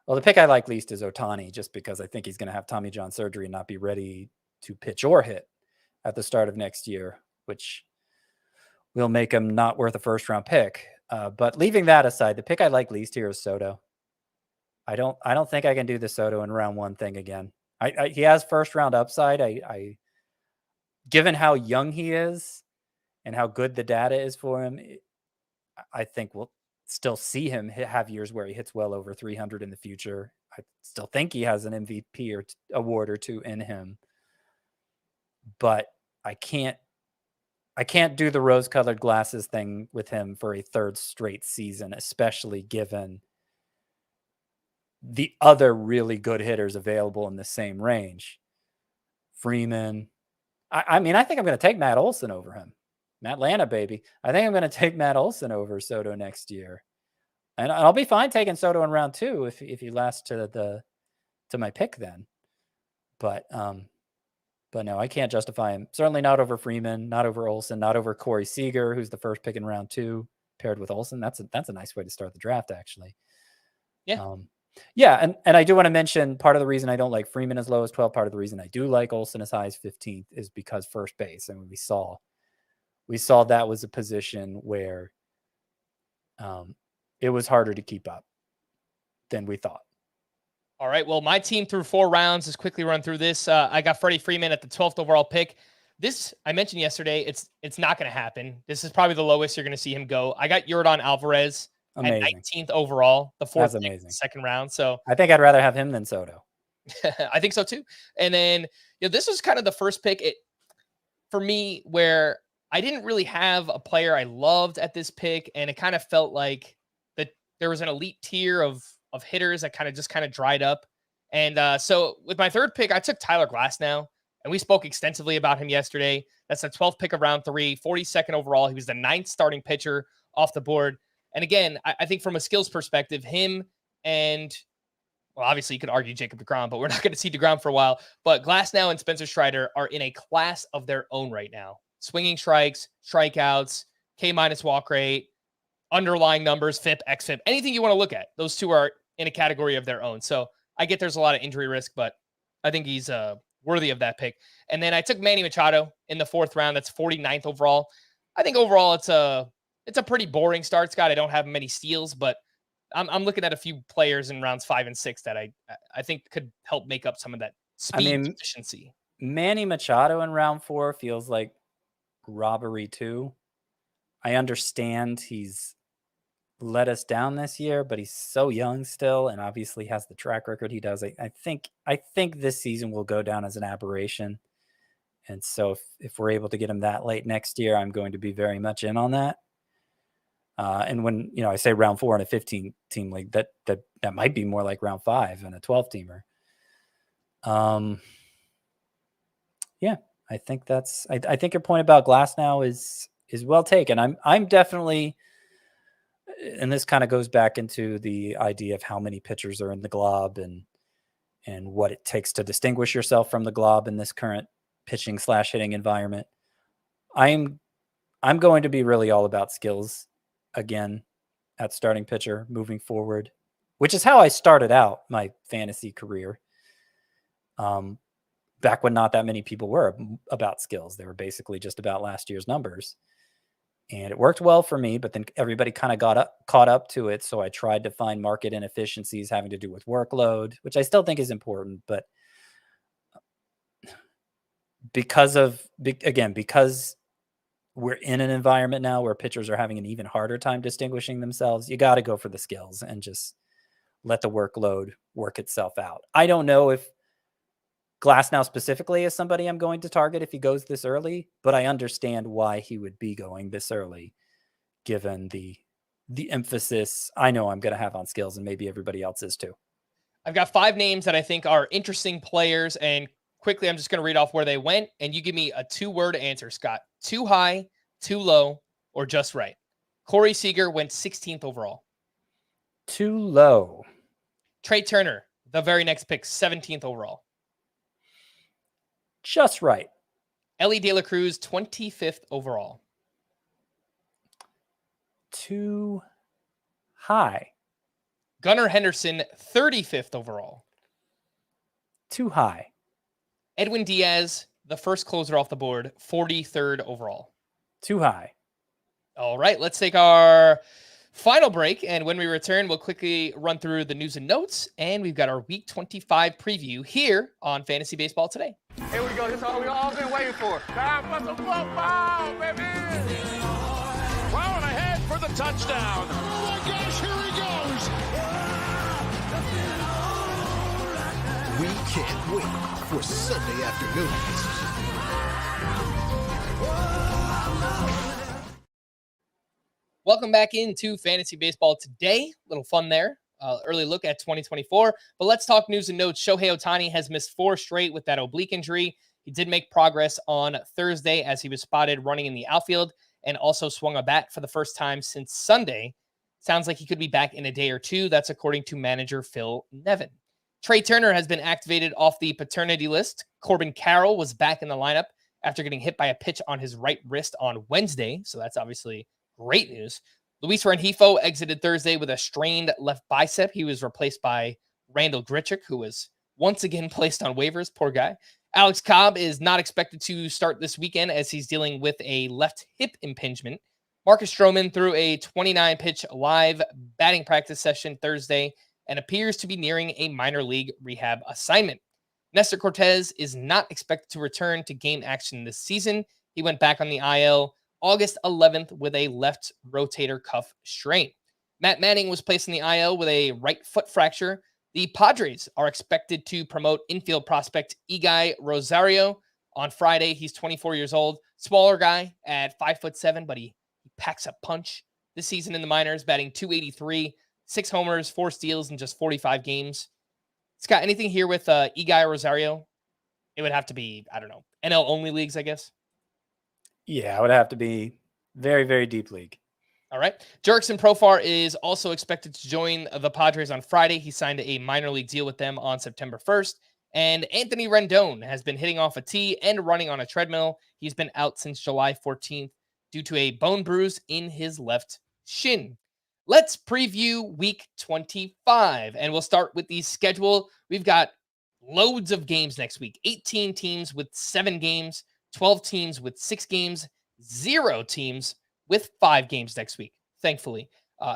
Well, the pick I like least is Ohtani, just because I think he's going to have Tommy John surgery and not be ready to pitch or hit at the start of next year, which will make him not worth a first round pick. But leaving that aside, the pick I like least here is Soto. I don't think I can do the Soto in round 1 thing again. He has first round upside. Given how young he is and how good the data is for him, I think we'll still see him have years where he hits well over 300 in the future. I still think he has an MVP or award or two in him, but I can't do the rose-colored glasses thing with him for a third straight season, especially given the other really good hitters available in the same range. Freeman. I mean, I think I'm going to take Matt Olson over him. Atlanta, baby. I think I'm going to take Matt Olson over Soto next year. And I'll be fine taking Soto in round 2 if he lasts to my pick then. But no, I can't justify him. Certainly not over Freeman, not over Olson, not over Corey Seager, who's the first pick in round 2, paired with Olson. That's a nice way to start the draft, actually. Yeah. Yeah, and I do want to mention part of the reason I don't like Freeman as low as 12, part of the reason I do like Olson as high as 15th is because first base. I mean, we saw that was a position where it was harder to keep up than we thought. All right. Well, my team through 4 rounds. Let's quickly run through this. I got Freddie Freeman at the 12th overall pick. This, I mentioned yesterday, it's not going to happen. This is probably the lowest you're going to see him go. I got Yordan Alvarez at 19th overall, the 4th pick, second round. So I think I'd rather have him than Soto. I think so too. And then this was kind of the first pick for me where I didn't really have a player I loved at this pick, and it kind of felt like that there was an elite tier of hitters that kind of dried up. And so with my third pick, I took Tyler Glasnow, and we spoke extensively about him yesterday. That's the 12th pick of round 3, 42nd overall. He was the 9th starting pitcher off the board. And again, I think from a skills perspective, him and, well, obviously you could argue Jacob deGrom, but we're not going to see deGrom for a while. But Glasnow and Spencer Strider are in a class of their own right now. Swinging strikes, strikeouts, K- walk rate, underlying numbers, FIP, XFIP, anything you want to look at. Those two are in a category of their own. So I get there's a lot of injury risk, but I think he's worthy of that pick. And then I took Manny Machado in the 4th round. That's 49th overall. I think overall it's a pretty boring start, Scott. I don't have many steals, but I'm looking at a few players in rounds 5 and 6 that I think could help make up some of that speed deficiency. Manny Machado in round 4 feels like robbery too. I understand he's let us down this year, but he's so young still, and obviously has the track record he does. I think this season will go down as an aberration. And so if we're able to get him that late next year, I'm going to be very much in on that. And when, I say round 4 in a 15-team league, that might be more like round 5 in a 12-teamer. Yeah, I think I think your point about Glasnow is well taken. I'm definitely, and this kind of goes back into the idea of how many pitchers are in the glob and what it takes to distinguish yourself from the glob in this current pitching/hitting environment. I'm going to be really all about skills again at starting pitcher moving forward, which is how I started out my fantasy career. Back when not that many people were about skills. They were basically just about last year's numbers. And it worked well for me, but then everybody kind of caught up to it. So I tried to find market inefficiencies having to do with workload, which I still think is important. But because we're in an environment now where pitchers are having an even harder time distinguishing themselves, you got to go for the skills and just let the workload work itself out. I don't know if Glasnow specifically is somebody I'm going to target if he goes this early, but I understand why he would be going this early, given the emphasis I know I'm going to have on skills, and maybe everybody else is too. I've got 5 names that I think are interesting players, and quickly I'm just going to read off where they went, and you give me a 2-word answer, Scott. Too high, too low, or just right. Corey Seager went 16th overall. Too low. Trey Turner, the very next pick, 17th overall. Just right. Ellie De La Cruz, 25th overall. Too high. Gunnar Henderson, 35th overall. Too high. Edwin Diaz, the first closer off the board, 43rd overall. Too high. All right, let's take our final break, and when we return, we'll quickly run through the news and notes, and we've got our Week 25 preview here on Fantasy Baseball Today. Here we go. This is all we all been waiting for. Time for some football, baby. Plowing ahead for the touchdown. Oh my gosh, here he goes. We can't wait for Sunday afternoons. Welcome back into Fantasy Baseball Today. Little fun there. Early look at 2024. But let's talk news and notes. Shohei Ohtani has missed 4 straight with that oblique injury. He did make progress on Thursday as he was spotted running in the outfield and also swung a bat for the first time since Sunday. Sounds like he could be back in a day or two. That's according to manager Phil Nevin. Trey Turner has been activated off the paternity list. Corbin Carroll was back in the lineup after getting hit by a pitch on his right wrist on Wednesday. So that's obviously great news. Luis Rengifo exited Thursday with a strained left bicep. He was replaced by Randall Grichuk, who was once again placed on waivers. Poor guy. Alex Cobb is not expected to start this weekend as he's dealing with a left hip impingement. Marcus Stroman threw a 29-pitch live batting practice session Thursday and appears to be nearing a minor league rehab assignment. Nestor Cortez is not expected to return to game action this season. He went back on the IL August 11th with a left rotator cuff strain. Matt Manning was placed in the IL with a right foot fracture. The Padres are expected to promote infield prospect Eguy Rosario on Friday. He's 24 years old, smaller guy at 5'7", but he packs a punch this season in the minors, batting .283, 6 homers, 4 steals in just 45 games. Scott, anything here with Eguy Rosario? It would have to be, I don't know, NL only leagues, I guess. Yeah, it would have to be very, very deep league. All right. Jurickson Profar is also expected to join the Padres on Friday. He signed a minor league deal with them on September 1st. And Anthony Rendon has been hitting off a tee and running on a treadmill. He's been out since July 14th due to a bone bruise in his left shin. Let's preview Week 25, and we'll start with the schedule. We've got loads of games next week. 18 teams with 7 games. 12 teams with 6 games, 0 teams with 5 games next week, thankfully.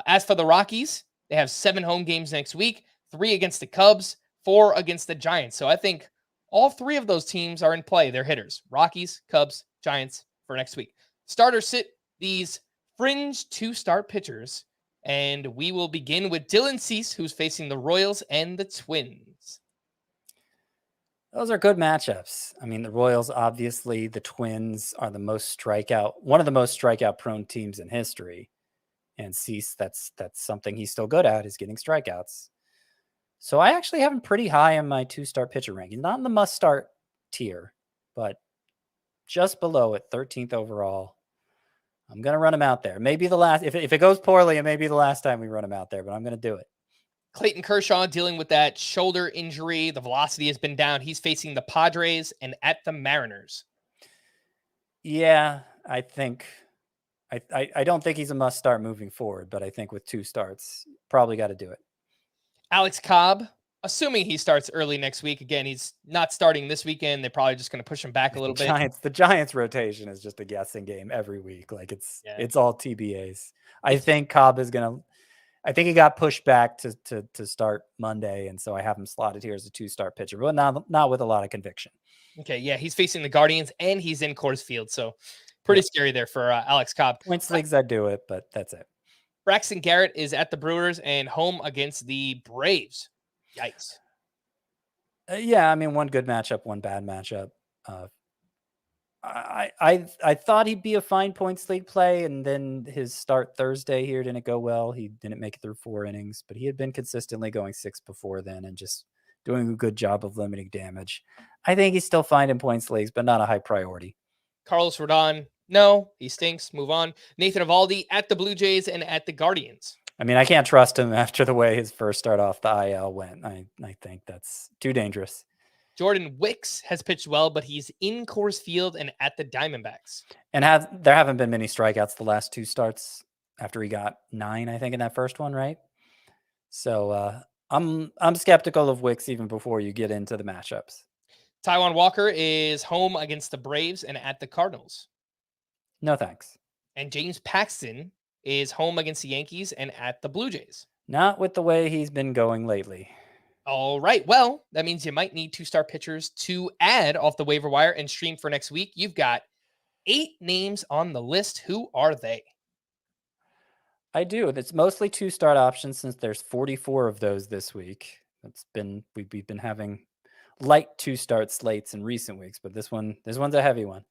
As for the Rockies, they have 7 home games next week, 3 against the Cubs, 4 against the Giants. So I think all 3 of those teams are in play. They're hitters. Rockies, Cubs, Giants for next week. Starters sit these fringe 2-start pitchers, and we will begin with Dylan Cease, who's facing the Royals and the Twins. Those are good matchups. I mean, the Royals, obviously, the Twins are one of the most strikeout prone teams in history. And Cease, that's something he's still good at, is getting strikeouts. So I actually have him pretty high on my 2-start pitcher ranking. Not in the must-start tier, but just below it, 13th overall. I'm going to run him out there. Maybe the last, if it goes poorly, it may be the last time we run him out there, but I'm going to do it. Clayton Kershaw dealing with that shoulder injury. The velocity has been down. He's facing the Padres and at the Mariners. Yeah, I think I don't think he's a must start moving forward, but I think with 2 starts, probably got to do it. Alex Cobb, assuming he starts early next week. Again, he's not starting this weekend. They're probably just going to push him back a little bit. The Giants rotation is just a guessing game every week. Like it's all TBAs. I think Cobb is going to, I think he got pushed back to start Monday. And so I have him slotted here as a 2-start pitcher, but not with a lot of conviction. Okay. Yeah. He's facing the Guardians and he's in Coors Field. So pretty scary there for Alex Cobb. Points leagues, I do it, but that's it. Braxton Garrett is at the Brewers and home against the Braves. Yikes. Yeah, I mean, one good matchup, one bad matchup. I thought he'd be a fine points league play, and then his start Thursday here didn't go well. He didn't make it through 4 innings, but he had been consistently going 6 before then and just doing a good job of limiting damage. I think he's still fine in points leagues, but not a high priority. Carlos Rodon, no, he stinks. Move on. Nathan Eovaldi at the Blue Jays and at the Guardians. I mean, I can't trust him after the way his first start off the IL went. I think that's too dangerous. Jordan Wicks has pitched well, but he's in Coors Field and at the Diamondbacks. And there haven't been many strikeouts the last 2 starts after he got 9, I think, in that first one, right? So I'm skeptical of Wicks even before you get into the matchups. Taijuan Walker is home against the Braves and at the Cardinals. No thanks. And James Paxton is home against the Yankees and at the Blue Jays. Not with the way he's been going lately. All right. Well, that means you might need 2-star pitchers to add off the waiver wire and stream for next week. You've got 8 names on the list. Who are they? I do. It's mostly 2-start options since there's 44 of those this week. We've been having light 2-start slates in recent weeks, but this one's a heavy one.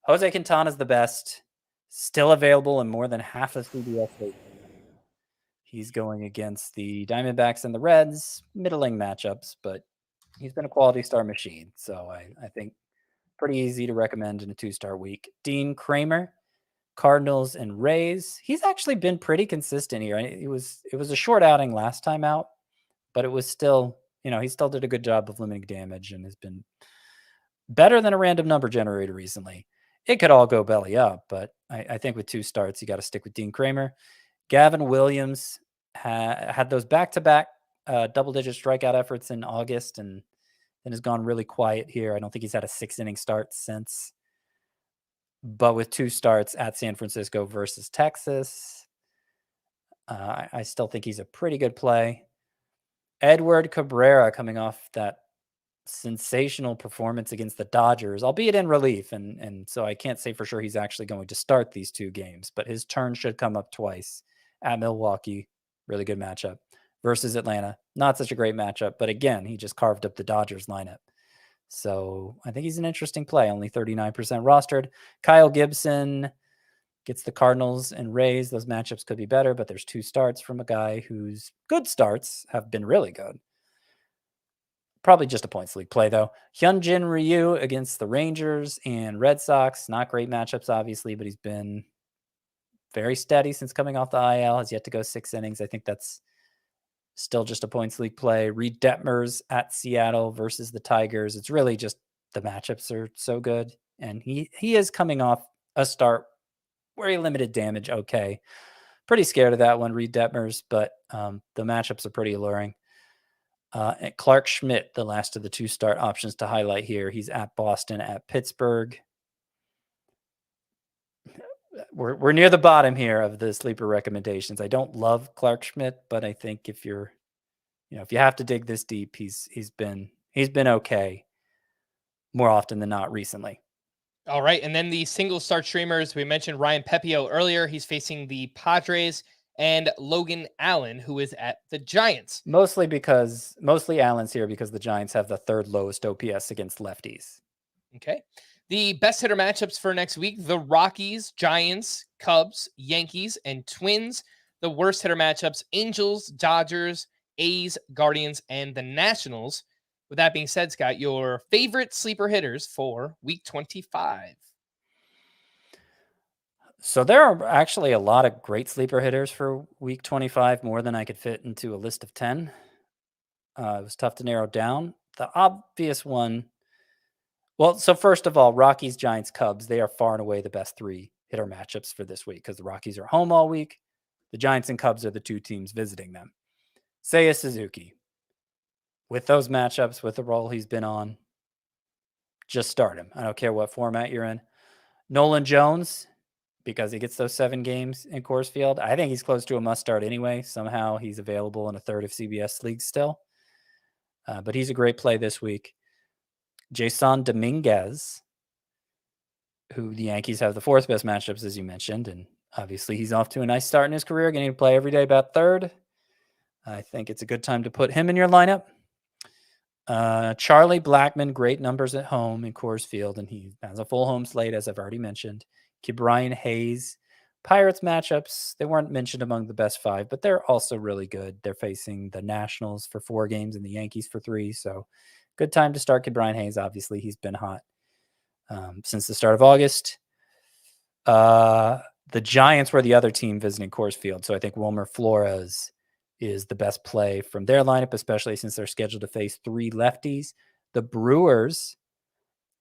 Jose Quintana's the best, still available in more than half of CBS slates. He's going against the Diamondbacks and the Reds, middling matchups, but he's been a quality start machine. So I think pretty easy to recommend in a 2-star week. Dean Kramer, Cardinals and Rays. He's actually been pretty consistent here. It was a short outing last time out, but it was still, he still did a good job of limiting damage and has been better than a random number generator recently. It could all go belly up, but I think with 2 starts, you got to stick with Dean Kramer. Gavin Williams had those back-to-back double-digit strikeout efforts in August and then has gone really quiet here. I don't think he's had a 6-inning start since. But with 2 starts at San Francisco versus Texas, I still think he's a pretty good play. Edward Cabrera coming off that sensational performance against the Dodgers, albeit in relief. And so I can't say for sure he's actually going to start these 2 games, but his turn should come up twice. At Milwaukee, really good matchup. Versus Atlanta, not such a great matchup, but again, he just carved up the Dodgers lineup. So I think he's an interesting play, only 39% rostered. Kyle Gibson gets the Cardinals and Rays. Those matchups could be better, but there's 2 starts from a guy whose good starts have been really good. Probably just a points league play, though. Hyunjin Ryu against the Rangers and Red Sox. Not great matchups, obviously, but he's been very steady since coming off the IL. Has yet to go 6 innings. I think that's still just a points league play. Reed Detmers at Seattle versus the Tigers. It's really just the matchups are so good. And he is coming off a start where he limited damage. Okay. Pretty scared of that one, Reed Detmers, but the matchups are pretty alluring. And Clark Schmidt, the last of the 2-start options to highlight here. He's at Boston, at Pittsburgh. We're near the bottom here of the sleeper recommendations. I don't love Clark Schmidt, but I think if you have to dig this deep, he's been okay more often than not recently. All right. And then the single start streamers, we mentioned Ryan Pepiot earlier. He's facing the Padres and Logan Allen, who is at the Giants. Mostly Allen's here because the Giants have the third lowest OPS against lefties. Okay. The best hitter matchups for next week, the Rockies, Giants, Cubs, Yankees, and Twins. The worst hitter matchups, Angels, Dodgers, A's, Guardians, and the Nationals. With that being said, Scott, your favorite sleeper hitters for week 25. So there are actually a lot of great sleeper hitters for week 25, more than I could fit into a list of 10. It was tough to narrow down. The obvious one, well, so first of all, Rockies, Giants, Cubs, they are far and away the best three hitter matchups for this week because the Rockies are home all week. The Giants and Cubs are the two teams visiting them. Seiya Suzuki, with those matchups, with the role he's been on, just start him. I don't care what format you're in. Nolan Jones, because he gets those 7 games in Coors Field. I think he's close to a must start anyway. Somehow he's available in a third of CBS leagues still. But he's a great play this week. Jason Dominguez, who the Yankees have the 4th best matchups, as you mentioned. And obviously he's off to a nice start in his career, getting to play every day about third. I think it's a good time to put him in your lineup. Charlie Blackmon, great numbers at home in Coors Field, and he has a full home slate, as I've already mentioned. Brian Hayes. Pirates matchups, they weren't mentioned among the best 5, but they're also really good. They're facing the Nationals for 4 games and the Yankees for 3, so good time to start Brian Hayes. Obviously, he's been hot since the start of August. The Giants were the other team visiting Coors Field, so I think Wilmer Flores is the best play from their lineup, especially since they're scheduled to face 3 lefties. The Brewers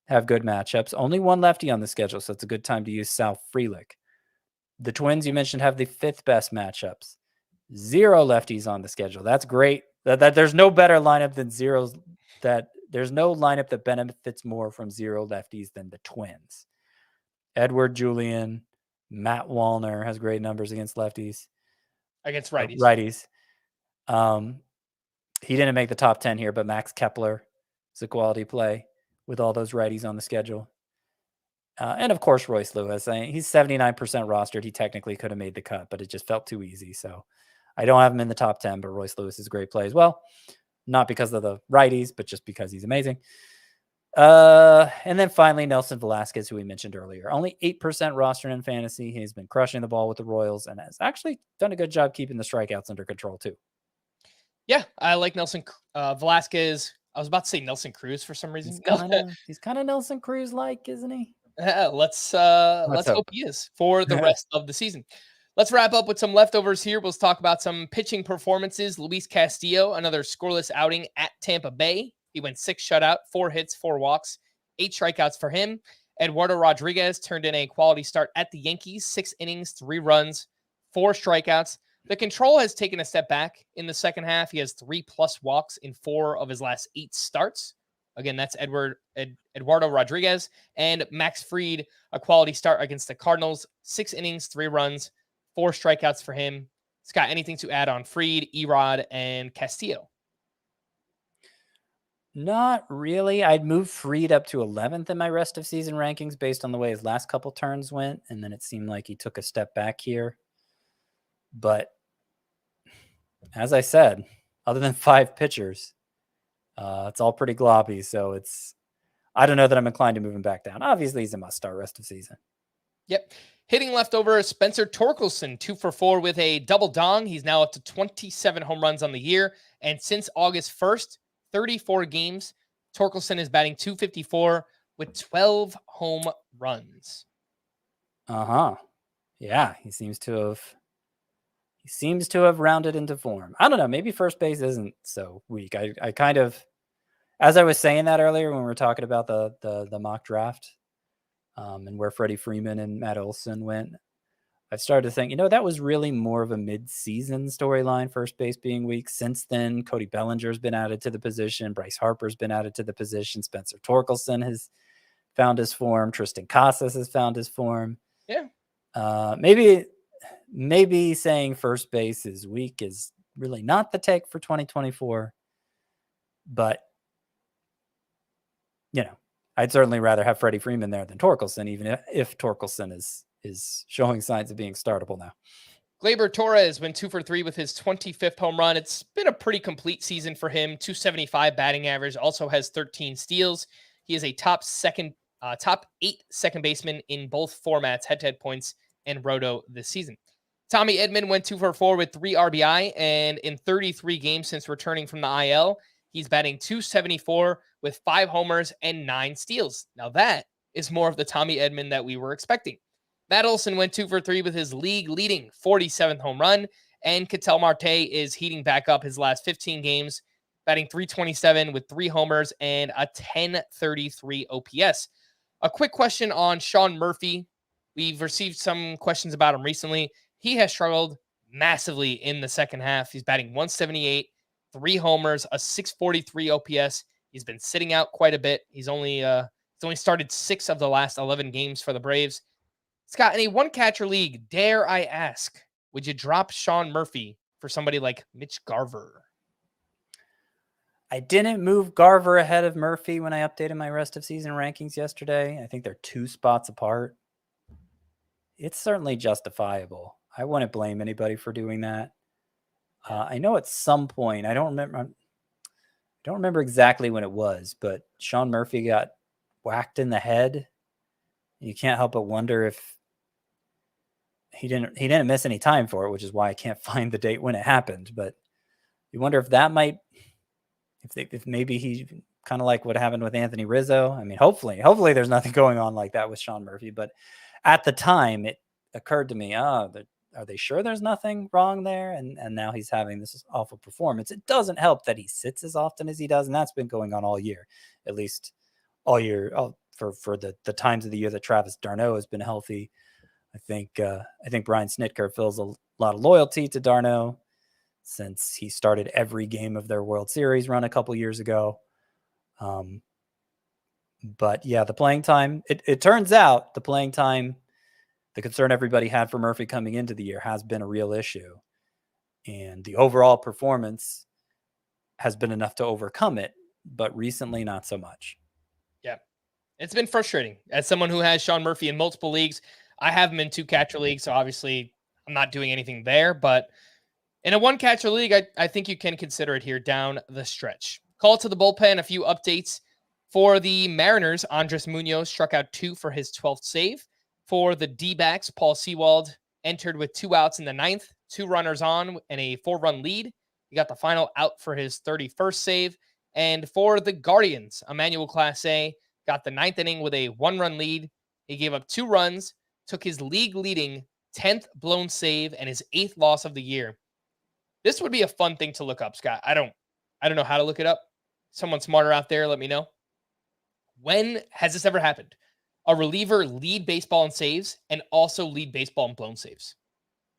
have good matchups. Only 1 lefty on the schedule, so it's a good time to use Sal Frelick. The Twins, you mentioned, have the 5th best matchups. 0 lefties on the schedule. That's great. That there's no better lineup than zeros. There's no lineup that benefits more from 0 lefties than the Twins. Edward Julian, Matt Wallner has great numbers against lefties. Against righties. He didn't make the top 10 here, but Max Kepler is a quality play with all those righties on the schedule. And of course, Royce Lewis. He's 79% rostered. He technically could have made the cut, but it just felt too easy. So I don't have him in the top 10, but Royce Lewis is a great play as well. Not because of the righties, but just because he's amazing. And then finally, Nelson Velasquez, who we mentioned earlier. Only 8% rostered in fantasy. He's been crushing the ball with the Royals and has actually done a good job keeping the strikeouts under control too. Yeah, I like Nelson Velasquez. I was about to say Nelson Cruz for some reason. He's kind of Nelson Cruz-like, isn't he? Let's hope he is for the rest of the season. Let's wrap up with some leftovers here. We'll talk about some pitching performances. Luis Castillo, another scoreless outing at Tampa Bay. He went 6 shutout, 4 hits, 4 walks, 8 strikeouts for him. Eduardo Rodriguez turned in a quality start at the Yankees, 6 innings, 3 runs, 4 strikeouts. The control has taken a step back in the second half. He has 3+ walks in 4 of his last 8 starts. Again, that's Eduardo Rodriguez. And Max Fried, a quality start against the Cardinals, 6 innings, 3 runs, 4 strikeouts for him. Scott, anything to add on Fried, Erod, and Castillo? Not really. I'd move Fried up to 11th in my rest of season rankings based on the way his last couple turns went. And then it seemed like he took a step back here. But as I said, other than 5 pitchers, it's all pretty gloppy. So I don't know that I'm inclined to move him back down. Obviously, he's a must start rest of season. Yep. Hitting leftover, Spencer Torkelson, 2 for 4 with a double dong. He's now up to 27 home runs on the year. And since August 1st, 34 games, Torkelson is batting .254 with 12 home runs. Yeah, he seems to have rounded into form. I don't know. Maybe first base isn't so weak. I kind of, as I was saying that earlier when we were talking about the mock draft and where Freddie Freeman and Matt Olson went, I started to think, that was really more of a mid-season storyline, first base being weak. Since then, Cody Bellinger's been added to the position. Bryce Harper's been added to the position. Spencer Torkelson has found his form. Tristan Casas has found his form. Yeah. Maybe saying first base is weak is really not the take for 2024. But, I'd certainly rather have Freddie Freeman there than Torkelson, even if Torkelson is showing signs of being startable now. Gleyber Torres went 2 for 3 with his 25th home run. It's been a pretty complete season for him. 275 batting average, also has 13 steals. He is a top 8 second baseman in both formats, head-to-head points and roto this season. Tommy Edman went 2 for 4 with 3 RBI, and in 33 games since returning from the IL, he's batting 274 with 5 homers and 9 steals. Now that is more of the Tommy Edman that we were expecting. Matt Olson went 2 for 3 with his league-leading 47th home run, and Ketel Marte is heating back up his last 15 games, batting 327 with 3 homers and a 1033 OPS. A quick question on Sean Murphy. We've received some questions about him recently. He has struggled massively in the second half. He's batting 178, 3 homers, a 643 OPS. He's been sitting out quite a bit. He's only started 6 of the last 11 games for the Braves. Scott, in a one-catcher league, dare I ask, would you drop Sean Murphy for somebody like Mitch Garver? I didn't move Garver ahead of Murphy when I updated my rest of season rankings yesterday. I think they're 2 spots apart. It's certainly justifiable. I wouldn't blame anybody for doing that. I know at some point, I don't remember exactly when it was, but Sean Murphy got whacked in the head. You can't help but wonder if he didn't miss any time for it, which is why I can't find the date when it happened. But you wonder if that might, if maybe he kind of like what happened with Anthony Rizzo. I mean, hopefully there's nothing going on like that with Sean Murphy. But at the time, it occurred to me, are they sure there's nothing wrong there? And now he's having this awful performance. It doesn't help that he sits as often as he does, and that's been going on all year, at least all year. For the times of the year that Travis d'Arnaud has been healthy. I think Brian Snitker feels a lot of loyalty to d'Arnaud since he started every game of their World Series run a couple years ago. But yeah, the playing time, it turns out the playing time, the concern everybody had for Murphy coming into the year has been a real issue. And the overall performance has been enough to overcome it, but recently not so much. Yeah. It's been frustrating. As someone who has Sean Murphy in multiple leagues, I have him in 2 catcher leagues, so obviously I'm not doing anything there. But in a 1 catcher league, I think you can consider it here down the stretch. Call to the bullpen, a few updates. For the Mariners, Andres Munoz struck out 2 for his 12th save. For the D-backs, Paul Sewald entered with 2 outs in the 9th, 2 runners on, and a 4-run lead. He got the final out for his 31st save. And for the Guardians, Emmanuel Clase got the 9th inning with a 1-run lead. He gave up 2 runs, took his league-leading 10th blown save and his 8th loss of the year. This would be a fun thing to look up, Scott. I don't know how to look it up. Someone smarter out there, let me know. When has this ever happened? A reliever lead baseball in saves and also lead baseball in blown saves.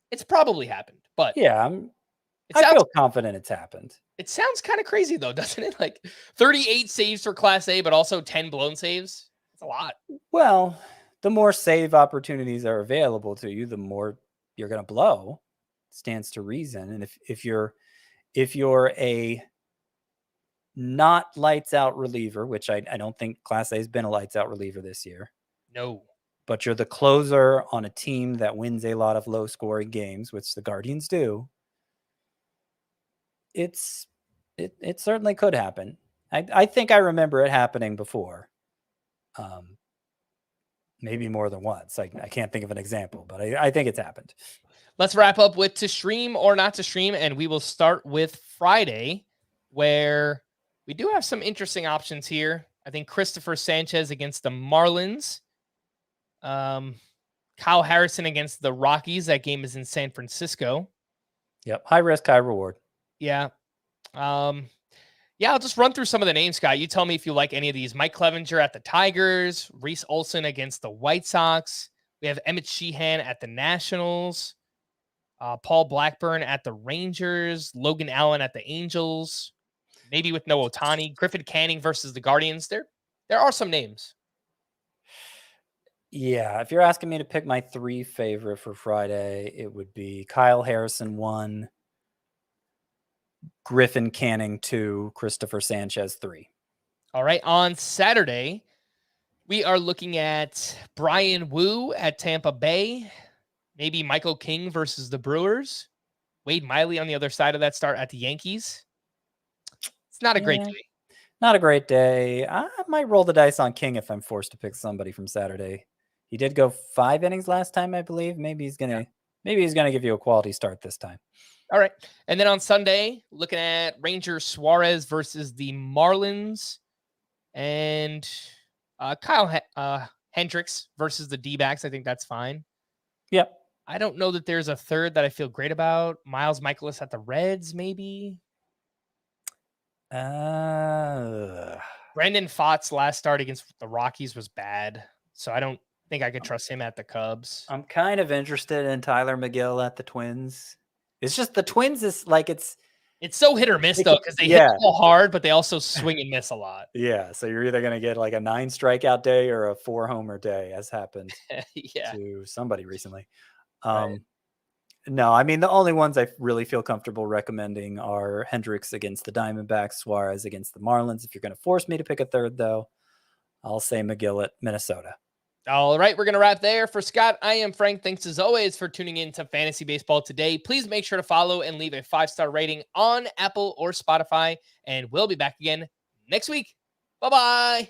It's probably happened, but yeah, I feel confident it's happened. It sounds kind of crazy though, doesn't it? Like 38 saves for Class A, but also 10 blown saves. It's a lot. Well, the more save opportunities are available to you, the more you're going to blow. Stands to reason. And if you're a not lights out reliever, which I don't think Class A has been a lights out reliever this year. No. But you're the closer on a team that wins a lot of low scoring games, which the Guardians do. It certainly could happen. I think I remember it happening before. Maybe more than once. I can't think of an example, but I think it's happened. Let's wrap up with to stream or not to stream, and we will start with Friday, where we do have some interesting options here. I think Christopher Sanchez against the Marlins. Kyle Harrison against the Rockies. That game is in San Francisco. Yep. High risk, high reward. Yeah. I'll just run through some of the names, Scott. You tell me if you like any of these. Mike Clevenger at the Tigers. Reese Olson against the White Sox. We have Emmett Sheehan at the Nationals. Paul Blackburn at the Rangers. Logan Allen at the Angels. Maybe with no Ohtani. Griffin Canning versus the Guardians. There are some names. Yeah, if you're asking me to pick my 3 favorite for Friday, it would be Kyle Harrison 1, Griffin Canning 2, Christopher Sanchez 3. All right. On Saturday, we are looking at Brian Wu at Tampa Bay. Maybe Michael King versus the Brewers. Wade Miley on the other side of that start at the Yankees. It's not a great day. Not a great day. I might roll the dice on King if I'm forced to pick somebody from Saturday. He did go 5 innings last time, I believe. Maybe he's gonna give you a quality start this time. All right. And then on Sunday, looking at Ranger Suarez versus the Marlins and Kyle Hendricks versus the D-backs. I think that's fine. Yep. I don't know that there's a third that I feel great about. Miles Michaelis at the Reds, maybe. Brandon Pfaadt's last start against the Rockies was bad, so I don't think I could trust him at the Cubs. I'm kind of interested in Tyler McGill at the Twins. It's just the Twins is like it's so hit or miss though, because they hit the ball hard, but they also swing and miss a lot. Yeah, so you're either going to get like a 9 strikeout day or a 4 homer day, as happened to somebody recently. Right. No, I mean, the only ones I really feel comfortable recommending are Hendricks against the Diamondbacks, Suarez against the Marlins. If you're going to force me to pick a third, though, I'll say McGill at Minnesota. All right, we're going to wrap there. For Scott, I am Frank. Thanks as always for tuning in to Fantasy Baseball today. Please make sure to follow and leave a 5-star rating on Apple or Spotify, and we'll be back again next week. Bye-bye.